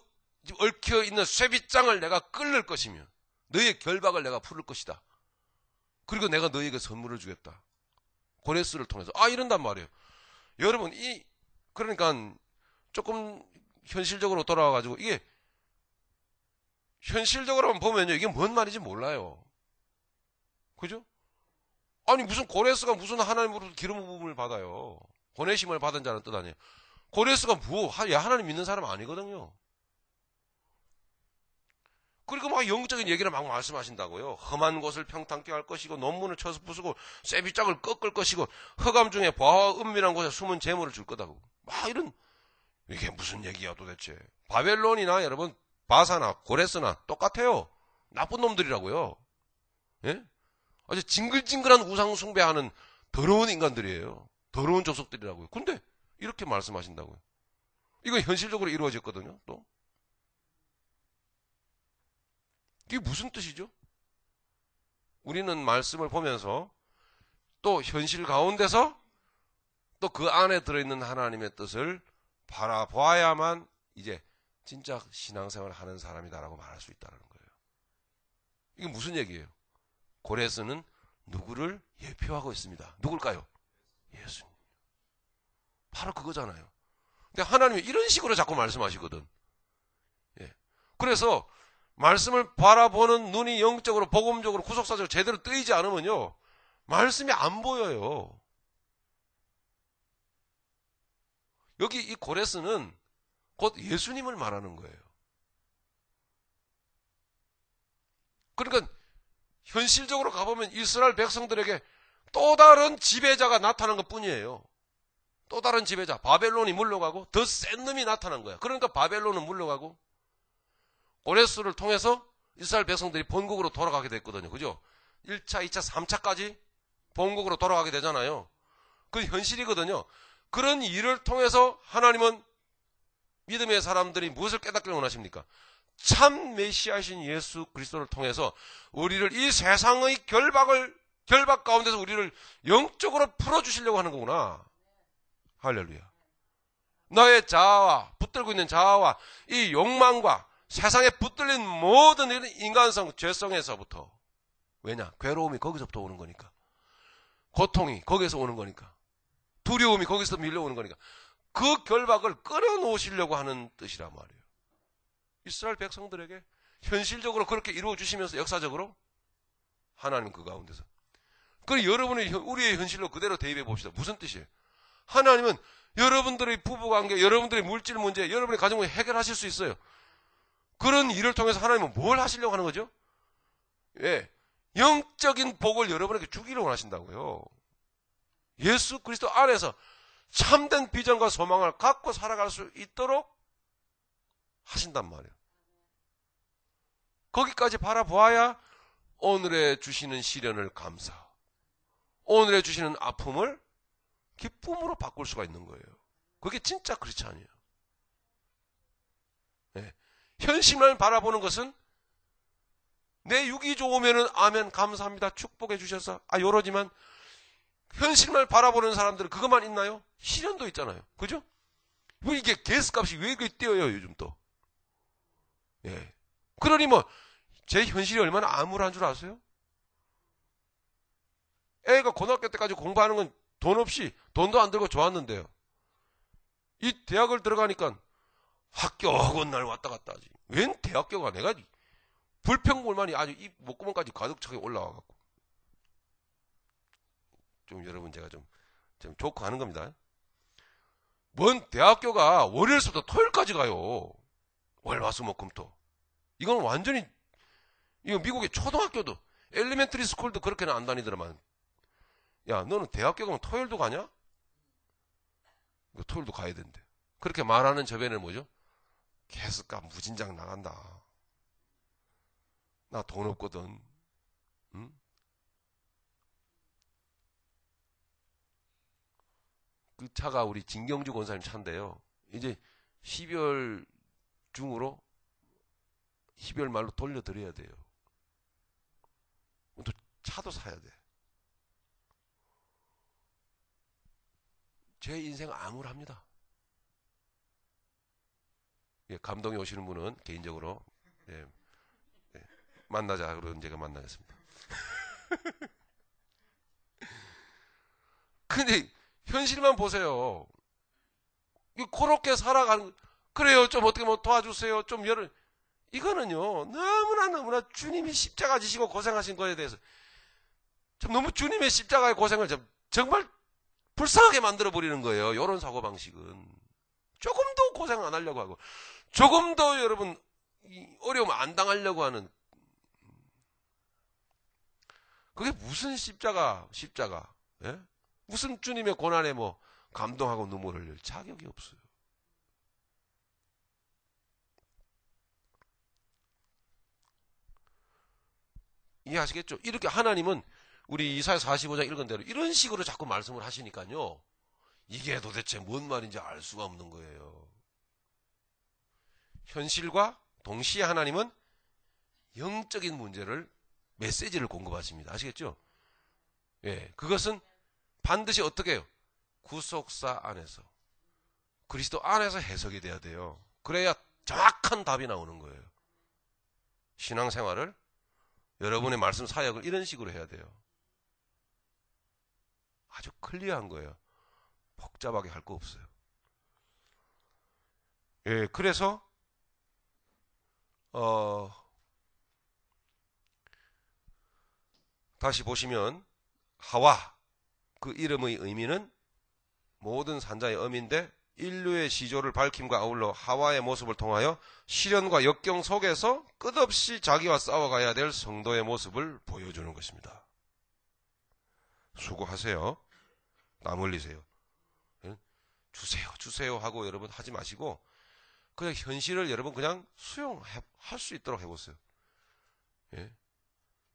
얽혀있는 쇠빗장을 내가 끌릴 것이며 너희의 결박을 내가 풀을 것이다. 그리고 내가 너희에게 선물을 주겠다. 고레스를 통해서. 이런단 말이에요. 여러분, 그러니까 조금 현실적으로 돌아와가지고 이게 현실적으로만 보면요. 이게 뭔 말인지 몰라요. 그죠? 아니 무슨 고레스가 무슨 하나님으로부터 기름 부음을 받아요. 보내심을 받은 자는 뜻 아니에요. 고레스가 하나님 믿는 사람 아니거든요. 그리고 막 영적인 얘기를 막 말씀하신다고요. 험한 곳을 평탄케 할 것이고 논문을 쳐서 부수고 쇠빗장을 꺾을 것이고 흑암 중에 보화와 은밀한 곳에 숨은 재물을 줄 거다고. 막 이게 무슨 얘기야 도대체. 바벨론이나 여러분 바사나 고레스나 똑같아요. 나쁜 놈들이라고요. 예? 아주 징글징글한 우상 숭배하는 더러운 인간들이에요. 더러운 족속들이라고요. 근데 이렇게 말씀하신다고요. 이거 현실적으로 이루어졌거든요. 또 이게 무슨 뜻이죠? 우리는 말씀을 보면서 또 현실 가운데서 또 그 안에 들어있는 하나님의 뜻을 바라보아야만 이제 진짜 신앙생활을 하는 사람이다라고 말할 수 있다는 거예요. 이게 무슨 얘기예요? 고레스는 누구를 예표하고 있습니다. 누굴까요? 예수님. 바로 그거잖아요. 근데 하나님이 이런 식으로 자꾸 말씀하시거든. 예. 그래서 말씀을 바라보는 눈이 영적으로 복음적으로 구속사적으로 제대로 뜨이지 않으면요. 말씀이 안 보여요. 여기 이 고레스는 곧 예수님을 말하는 거예요. 그러니까 현실적으로 가보면 이스라엘 백성들에게 또 다른 지배자가 나타난 것 뿐이에요. 또 다른 지배자. 바벨론이 물러가고 더 센 놈이 나타난 거야. 그러니까 바벨론은 물러가고 고레스를 통해서 이스라엘 백성들이 본국으로 돌아가게 됐거든요. 그죠? 1차, 2차, 3차까지 본국으로 돌아가게 되잖아요. 그 현실이거든요. 그런 일을 통해서 하나님은 믿음의 사람들이 무엇을 깨닫기를 원하십니까? 참 메시아이신 예수 그리스도를 통해서 우리를 이 세상의 결박 가운데서 우리를 영적으로 풀어주시려고 하는 거구나. 할렐루야. 너의 자아와 붙들고 있는 자아와 이 욕망과 세상에 붙들린 모든 인간성, 죄성에서부터. 왜냐? 괴로움이 거기서부터 오는 거니까. 고통이 거기서 오는 거니까. 두려움이 거기서 밀려오는 거니까. 그 결박을 끊어놓으시려고 하는 뜻이란 말이에요. 이스라엘 백성들에게 현실적으로 그렇게 이루어주시면서 역사적으로 하나님 그 가운데서. 그리고 여러분이 우리의 현실로 그대로 대입해 봅시다. 무슨 뜻이에요? 하나님은 여러분들의 부부관계, 여러분들의 물질 문제, 여러분의 가정을 해결하실 수 있어요. 그런 일을 통해서 하나님은 뭘 하시려고 하는 거죠? 예, 영적인 복을 여러분에게 주기를 원하신다고요. 예수 그리스도 안에서 참된 비전과 소망을 갖고 살아갈 수 있도록 하신단 말이에요. 거기까지 바라보아야 오늘의 주시는 시련을 감사, 오늘의 주시는 아픔을 기쁨으로 바꿀 수가 있는 거예요. 그게 진짜 크리스찬이에요. 예. 현실만 바라보는 것은 내 육이 좋으면은 아멘 감사합니다 축복해 주셔서 요러지만 현실만 바라보는 사람들은 그것만 있나요? 시련도 있잖아요. 그죠? 뭐 이게 가스값이 왜 이렇게 뛰어요 요즘 또. 예. 그러니 뭐 제 현실이 얼마나 암울한 줄 아세요? 애가 고등학교 때까지 공부하는 건 돈 없이 돈도 안 들고 좋았는데요. 이 대학을 들어가니까 학교 날 왔다 갔다 하지. 웬 대학교가 내가 불평불만이 아주 이 목구멍까지 가득 차게 올라와갖고. 좀 여러분 제가 좀 좋고 하는 겁니다. 뭔 대학교가 월요일부터 토요일까지 가요. 월, 화, 수, 목, 금, 토. 이건 완전히 이거 미국의 초등학교도 엘리멘터리 스쿨도 그렇게는 안 다니더만. 야 너는 대학교 가면 토요일도 가냐? 토요일도 가야 된대. 그렇게 말하는 저변에는 뭐죠? 개수값 무진장 나간다. 나 돈 없거든. 응? 그 차가 우리 진경주 권사님 차인데요. 이제 12월 중으로 12월 말로 돌려드려야 돼요. 또 차도 사야 돼. 제 인생 암울합니다. 예, 감동이 오시는 분은 개인적으로 예, 만나자 그러면 제가 만나겠습니다. 근데 현실만 보세요. 그렇게 살아가는 그래요. 좀 어떻게 뭐 도와주세요. 좀 이거는요 너무나 주님이 십자가 지시고 고생하신 거에 대해서 좀 너무 주님의 십자가의 고생을 정말 불쌍하게 만들어 버리는 거예요. 이런 사고 방식은 조금 더 고생 안 하려고 하고 조금 더 여러분 어려움 안 당하려고 하는 그게 무슨 십자가 예? 무슨 주님의 고난에 뭐 감동하고 눈물을 흘릴 자격이 없어요. 이해하시겠죠? 이렇게 하나님은 우리 이사야 45장 읽은 대로 이런 식으로 자꾸 말씀을 하시니까요. 이게 도대체 뭔 말인지 알 수가 없는 거예요. 현실과 동시에 하나님은 영적인 문제를 메시지를 공급하십니다. 아시겠죠? 예, 그것은 반드시 어떻게 해요? 구속사 안에서 그리스도 안에서 해석이 돼야 돼요. 그래야 정확한 답이 나오는 거예요. 신앙생활을 여러분의 말씀 사역을 이런 식으로 해야 돼요. 아주 클리어한 거예요. 복잡하게 할 거 없어요. 예, 그래서 다시 보시면 하와 그 이름의 의미는 모든 산자의 의미인데 인류의 시조를 밝힘과 아울러 하와의 모습을 통하여 시련과 역경 속에서 끝없이 자기와 싸워가야 될 성도의 모습을 보여주는 것입니다. 수고하세요. 땀 흘리세요. 주세요 하고 여러분 하지 마시고 그냥 현실을 여러분 그냥 수용할 수 있도록 해보세요. 예?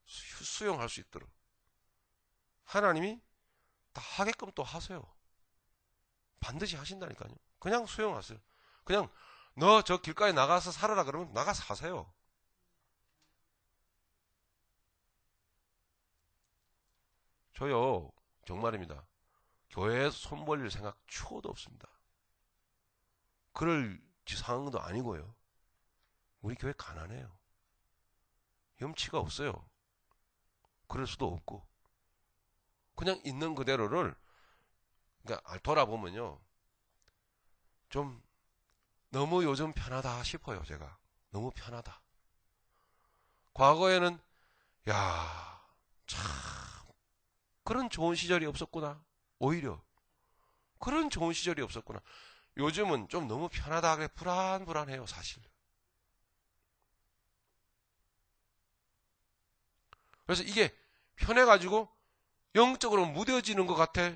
수용할 수 있도록. 하나님이 다 하게끔 또 하세요. 반드시 하신다니까요. 그냥 수용하세요. 그냥 너 저 길가에 나가서 살아라 그러면 나가서 사세요. 저요 정말입니다. 교회에 손 벌릴 생각 추호도 없습니다. 그럴 상황도 아니고요. 우리 교회 가난해요. 염치가 없어요. 그럴 수도 없고 그냥 있는 그대로를 그러니까 돌아보면요 좀 너무 요즘 편하다 싶어요. 제가 너무 편하다. 과거에는 야 참 그런 좋은 시절이 없었구나. 오히려 그런 좋은 시절이 없었구나. 요즘은 좀 너무 편하다 그래 불안해요. 사실. 그래서 이게 편해가지고 영적으로 무뎌지는 것 같아.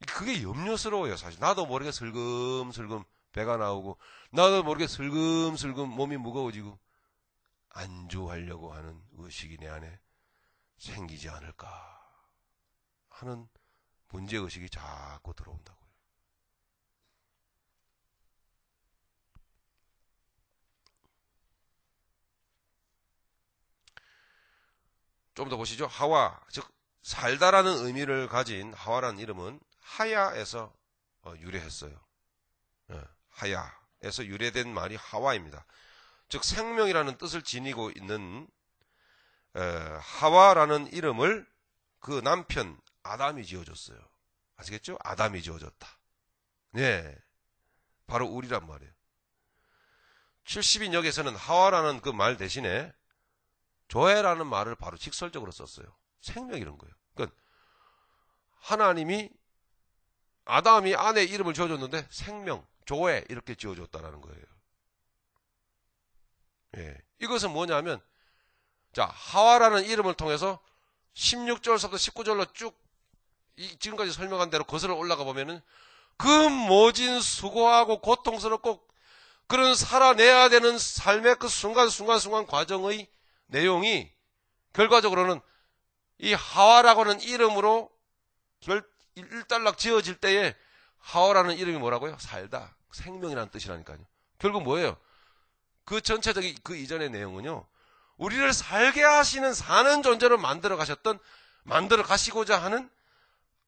그게 염려스러워요. 사실 나도 모르게 슬금슬금 배가 나오고 나도 모르게 슬금슬금 몸이 무거워지고 안주하려고 하는 의식이 내 안에 생기지 않을까 하는 문제의식이 자꾸 들어온다고요. 좀 더 보시죠. 하와, 즉 살다라는 의미를 가진 하와라는 이름은 하야에서 유래했어요. 하야에서 유래된 말이 하와입니다. 즉 생명이라는 뜻을 지니고 있는 하와라는 이름을 그 남편 아담이 지어줬어요. 아시겠죠? 아담이 지어줬다. 네, 바로 우리란 말이에요. 70인역에서는 하와라는 그 말 대신에 조해라는 말을 바로 직설적으로 썼어요. 생명 이런 거예요. 그러니까 하나님이 아담이 아내 이름을 지어줬는데 생명, 조해 이렇게 지어줬다라는 거예요. 예, 이것은 뭐냐면 자 하와라는 이름을 통해서 16절부터 19절로 쭉 지금까지 설명한 대로 거슬러 올라가 보면은 그 모진 수고하고 고통스럽고 그런 살아내야 되는 삶의 그 순간순간 과정의 내용이 결과적으로는 이 하와라고는 이름으로 일단락 지어질 때에 하와라는 이름이 뭐라고요? 살다, 생명이라는 뜻이라니까요. 결국 뭐예요? 그 전체적인 그 이전의 내용은요, 우리를 살게 하시는 사는 존재로 만들어 가시고자 하는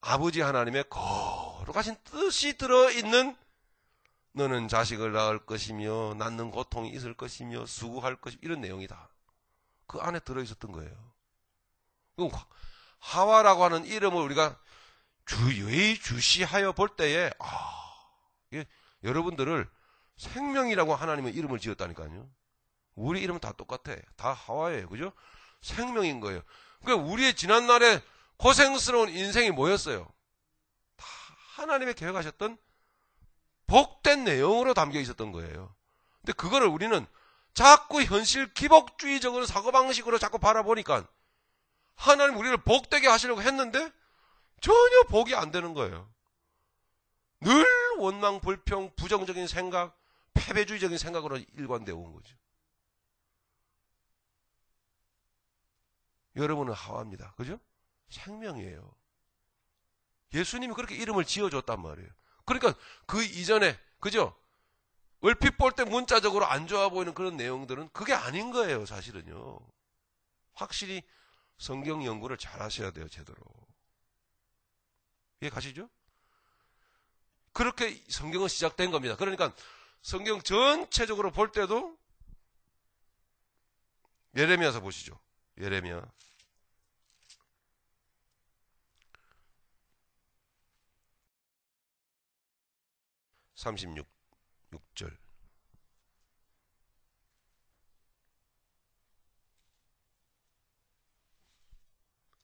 아버지 하나님의 거룩하신 뜻이 들어있는 너는 자식을 낳을 것이며 낳는 고통이 있을 것이며 수고할 것이며 이런 내용이다. 그 안에 들어있었던 거예요. 하와라고 하는 이름을 우리가 예의주시하여 볼 때에 여러분들을 생명이라고 하나님의 이름을 지었다니까요. 우리 이름은 다 똑같아. 다 하와예요. 그죠? 생명인 거예요. 그러니까 우리의 지난날에 고생스러운 인생이 뭐였어요? 다 하나님의 계획하셨던 복된 내용으로 담겨 있었던 거예요. 근데 그거를 우리는 자꾸 현실 기복주의적인 사고방식으로 자꾸 바라보니까 하나님 우리를 복되게 하시려고 했는데 전혀 복이 안 되는 거예요. 늘 원망, 불평, 부정적인 생각, 패배주의적인 생각으로 일관되어 온 거죠. 여러분은 하와입니다. 그죠? 생명이에요. 예수님이 그렇게 이름을 지어줬단 말이에요. 그러니까 그 이전에, 그죠? 얼핏 볼 때 문자적으로 안 좋아 보이는 그런 내용들은 그게 아닌 거예요, 사실은요. 확실히 성경 연구를 잘 하셔야 돼요, 제대로. 이해 가시죠? 그렇게 성경은 시작된 겁니다. 그러니까 성경 전체적으로 볼 때도 예레미야서 보시죠. 예레미야 36절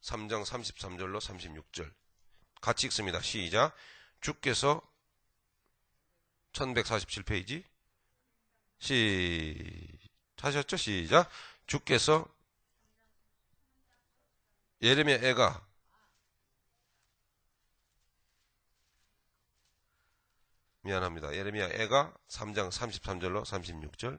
3장 33절로 36절 같이 읽습니다. 시작. 주께서 1147페이지 하셨죠? 시작. 주께서 예레미야 애가 미안합니다. 예레미야 애가 3장 33절로 36절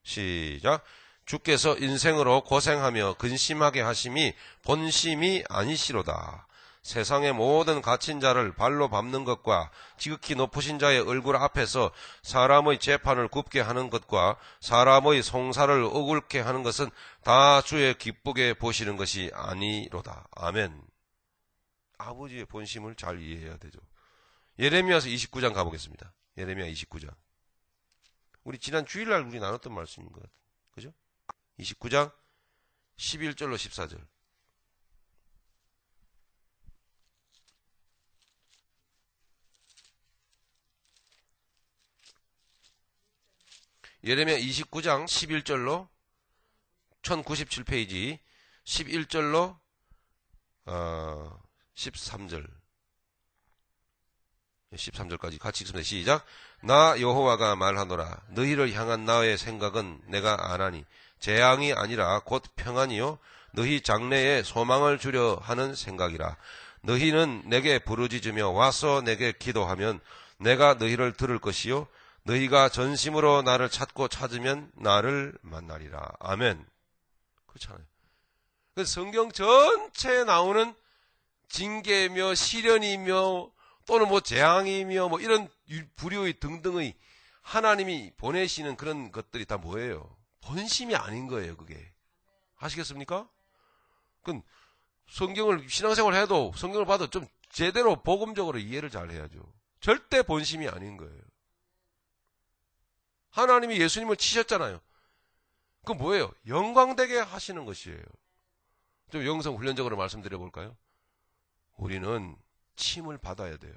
시작. 주께서 인생으로 고생하며 근심하게 하심이 본심이 아니시로다. 세상의 모든 갇힌 자를 발로 밟는 것과 지극히 높으신 자의 얼굴 앞에서 사람의 재판을 굽게 하는 것과 사람의 송사를 억울케 하는 것은 다 주의 기쁘게 보시는 것이 아니로다. 아멘. 아버지의 본심을 잘 이해해야 되죠. 예레미야서 29장 가보겠습니다. 예레미야 29장. 우리 지난 주일날 우리 나눴던 말씀인 것 같아요. 그죠? 29장 11절로 14절. 예레미야 29장 11절로 1097페이지 11절로 13절 13절까지 같이 읽습니다. 시작. 나 여호와가 말하노라. 너희를 향한 나의 생각은 내가 아나니 재앙이 아니라 곧 평안이요 너희 장래에 소망을 주려 하는 생각이라. 너희는 내게 부르짖으며 와서 내게 기도하면 내가 너희를 들을 것이요 너희가 전심으로 나를 찾고 찾으면 나를 만나리라. 아멘. 그렇잖아요. 성경 전체에 나오는 징계며 시련이며 또는 뭐 재앙이며 뭐 이런 불의의 등등의 하나님이 보내시는 그런 것들이 다 뭐예요? 본심이 아닌 거예요, 그게. 아시겠습니까? 그건 성경을 신앙생활 해도 성경을 봐도 좀 제대로 복음적으로 이해를 잘 해야죠. 절대 본심이 아닌 거예요. 하나님이 예수님을 치셨잖아요. 그건 뭐예요? 영광되게 하시는 것이에요. 좀 영성 훈련적으로 말씀드려 볼까요? 우리는 침을 받아야 돼요.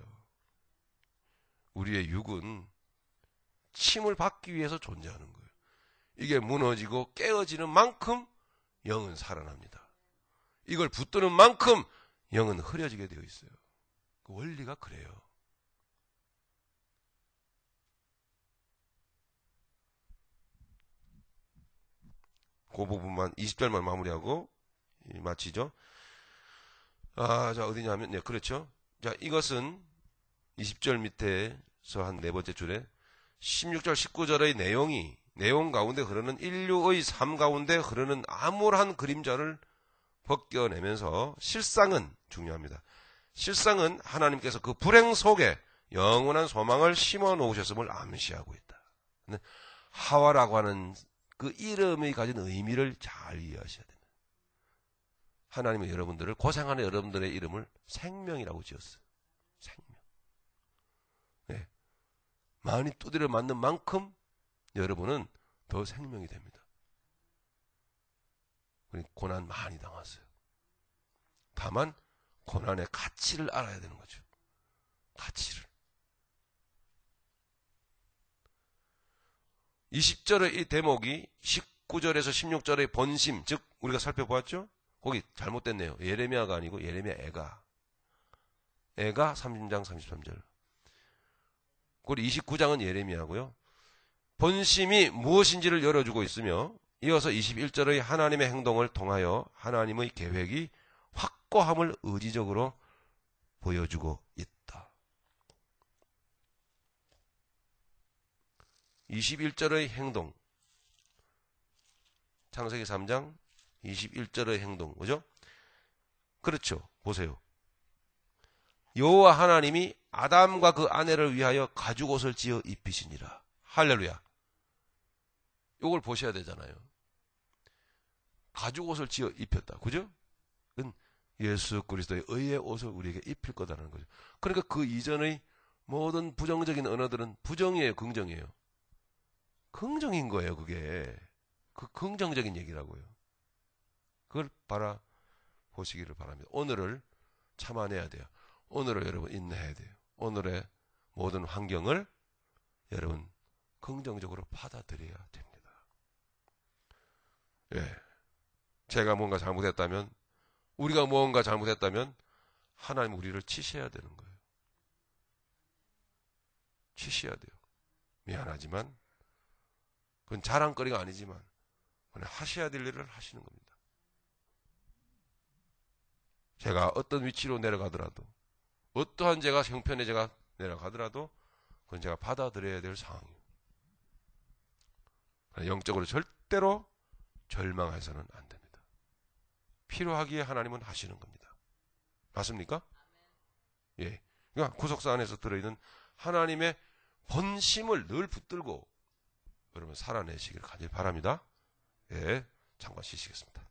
우리의 육은 침을 받기 위해서 존재하는 거예요. 이게 무너지고 깨어지는 만큼 영은 살아납니다. 이걸 붙드는 만큼 영은 흐려지게 되어 있어요. 그 원리가 그래요. 그 부분만 20절만 마무리하고 마치죠. 자, 어디냐면, 네, 그렇죠. 자, 이것은 20절 밑에서 한 네 번째 줄에 16절, 19절의 내용 가운데 흐르는 인류의 삶 가운데 흐르는 암울한 그림자를 벗겨내면서 실상은 중요합니다. 실상은 하나님께서 그 불행 속에 영원한 소망을 심어 놓으셨음을 암시하고 있다. 하와라고 하는 그 이름이 가진 의미를 잘 이해하셔야 됩니다. 하나님은 여러분들을, 고생하는 여러분들의 이름을 생명이라고 지었어요. 생명. 네. 많이 두드려 맞는 만큼 여러분은 더 생명이 됩니다. 고난 많이 당했어요. 다만 고난의 가치를 알아야 되는 거죠. 가치를. 20절의 이 대목이 19절에서 16절의 본심, 즉 우리가 살펴보았죠? 거기 잘못됐네요. 예레미야가 아니고 예레미야 애가 30장 33절. 그리고 29장은 예레미야고요. 본심이 무엇인지를 열어주고 있으며 이어서 21절의 하나님의 행동을 통하여 하나님의 계획이 확고함을 의지적으로 보여주고 있다. 21절의 행동. 창세기 3장 21절의 행동. 그죠? 그렇죠. 보세요. 여호와 하나님이 아담과 그 아내를 위하여 가죽옷을 지어 입히시니라. 할렐루야. 이걸 보셔야 되잖아요. 가죽옷을 지어 입혔다. 그죠? 예수 그리스도의 의의 옷을 우리에게 입힐 거다라는 거죠. 그러니까 그 이전의 모든 부정적인 언어들은 부정이에요, 긍정이에요? 긍정인 거예요, 그게. 그 긍정적인 얘기라고요. 그걸 바라보시기를 바랍니다. 오늘을 참아내야 돼요. 오늘을 여러분 인내해야 돼요. 오늘의 모든 환경을 여러분 긍정적으로 받아들여야 됩니다. 예. 제가 뭔가 잘못했다면, 우리가 뭔가 잘못했다면 하나님 우리를 치셔야 되는 거예요. 치셔야 돼요. 미안하지만, 그건 자랑거리가 아니지만 그냥 하셔야 될 일을 하시는 겁니다. 제가 어떤 위치로 내려가더라도, 어떠한 제가 형편에 제가 내려가더라도 그건 제가 받아들여야 될 상황이에요. 영적으로 절대로 절망해서는 안 됩니다. 필요하기에 하나님은 하시는 겁니다. 맞습니까? 예. 그러니까 구속사 안에서 들어있는 하나님의 본심을 늘 붙들고 여러분 살아내시기를 간절히 바랍니다. 예. 잠깐 쉬시겠습니다.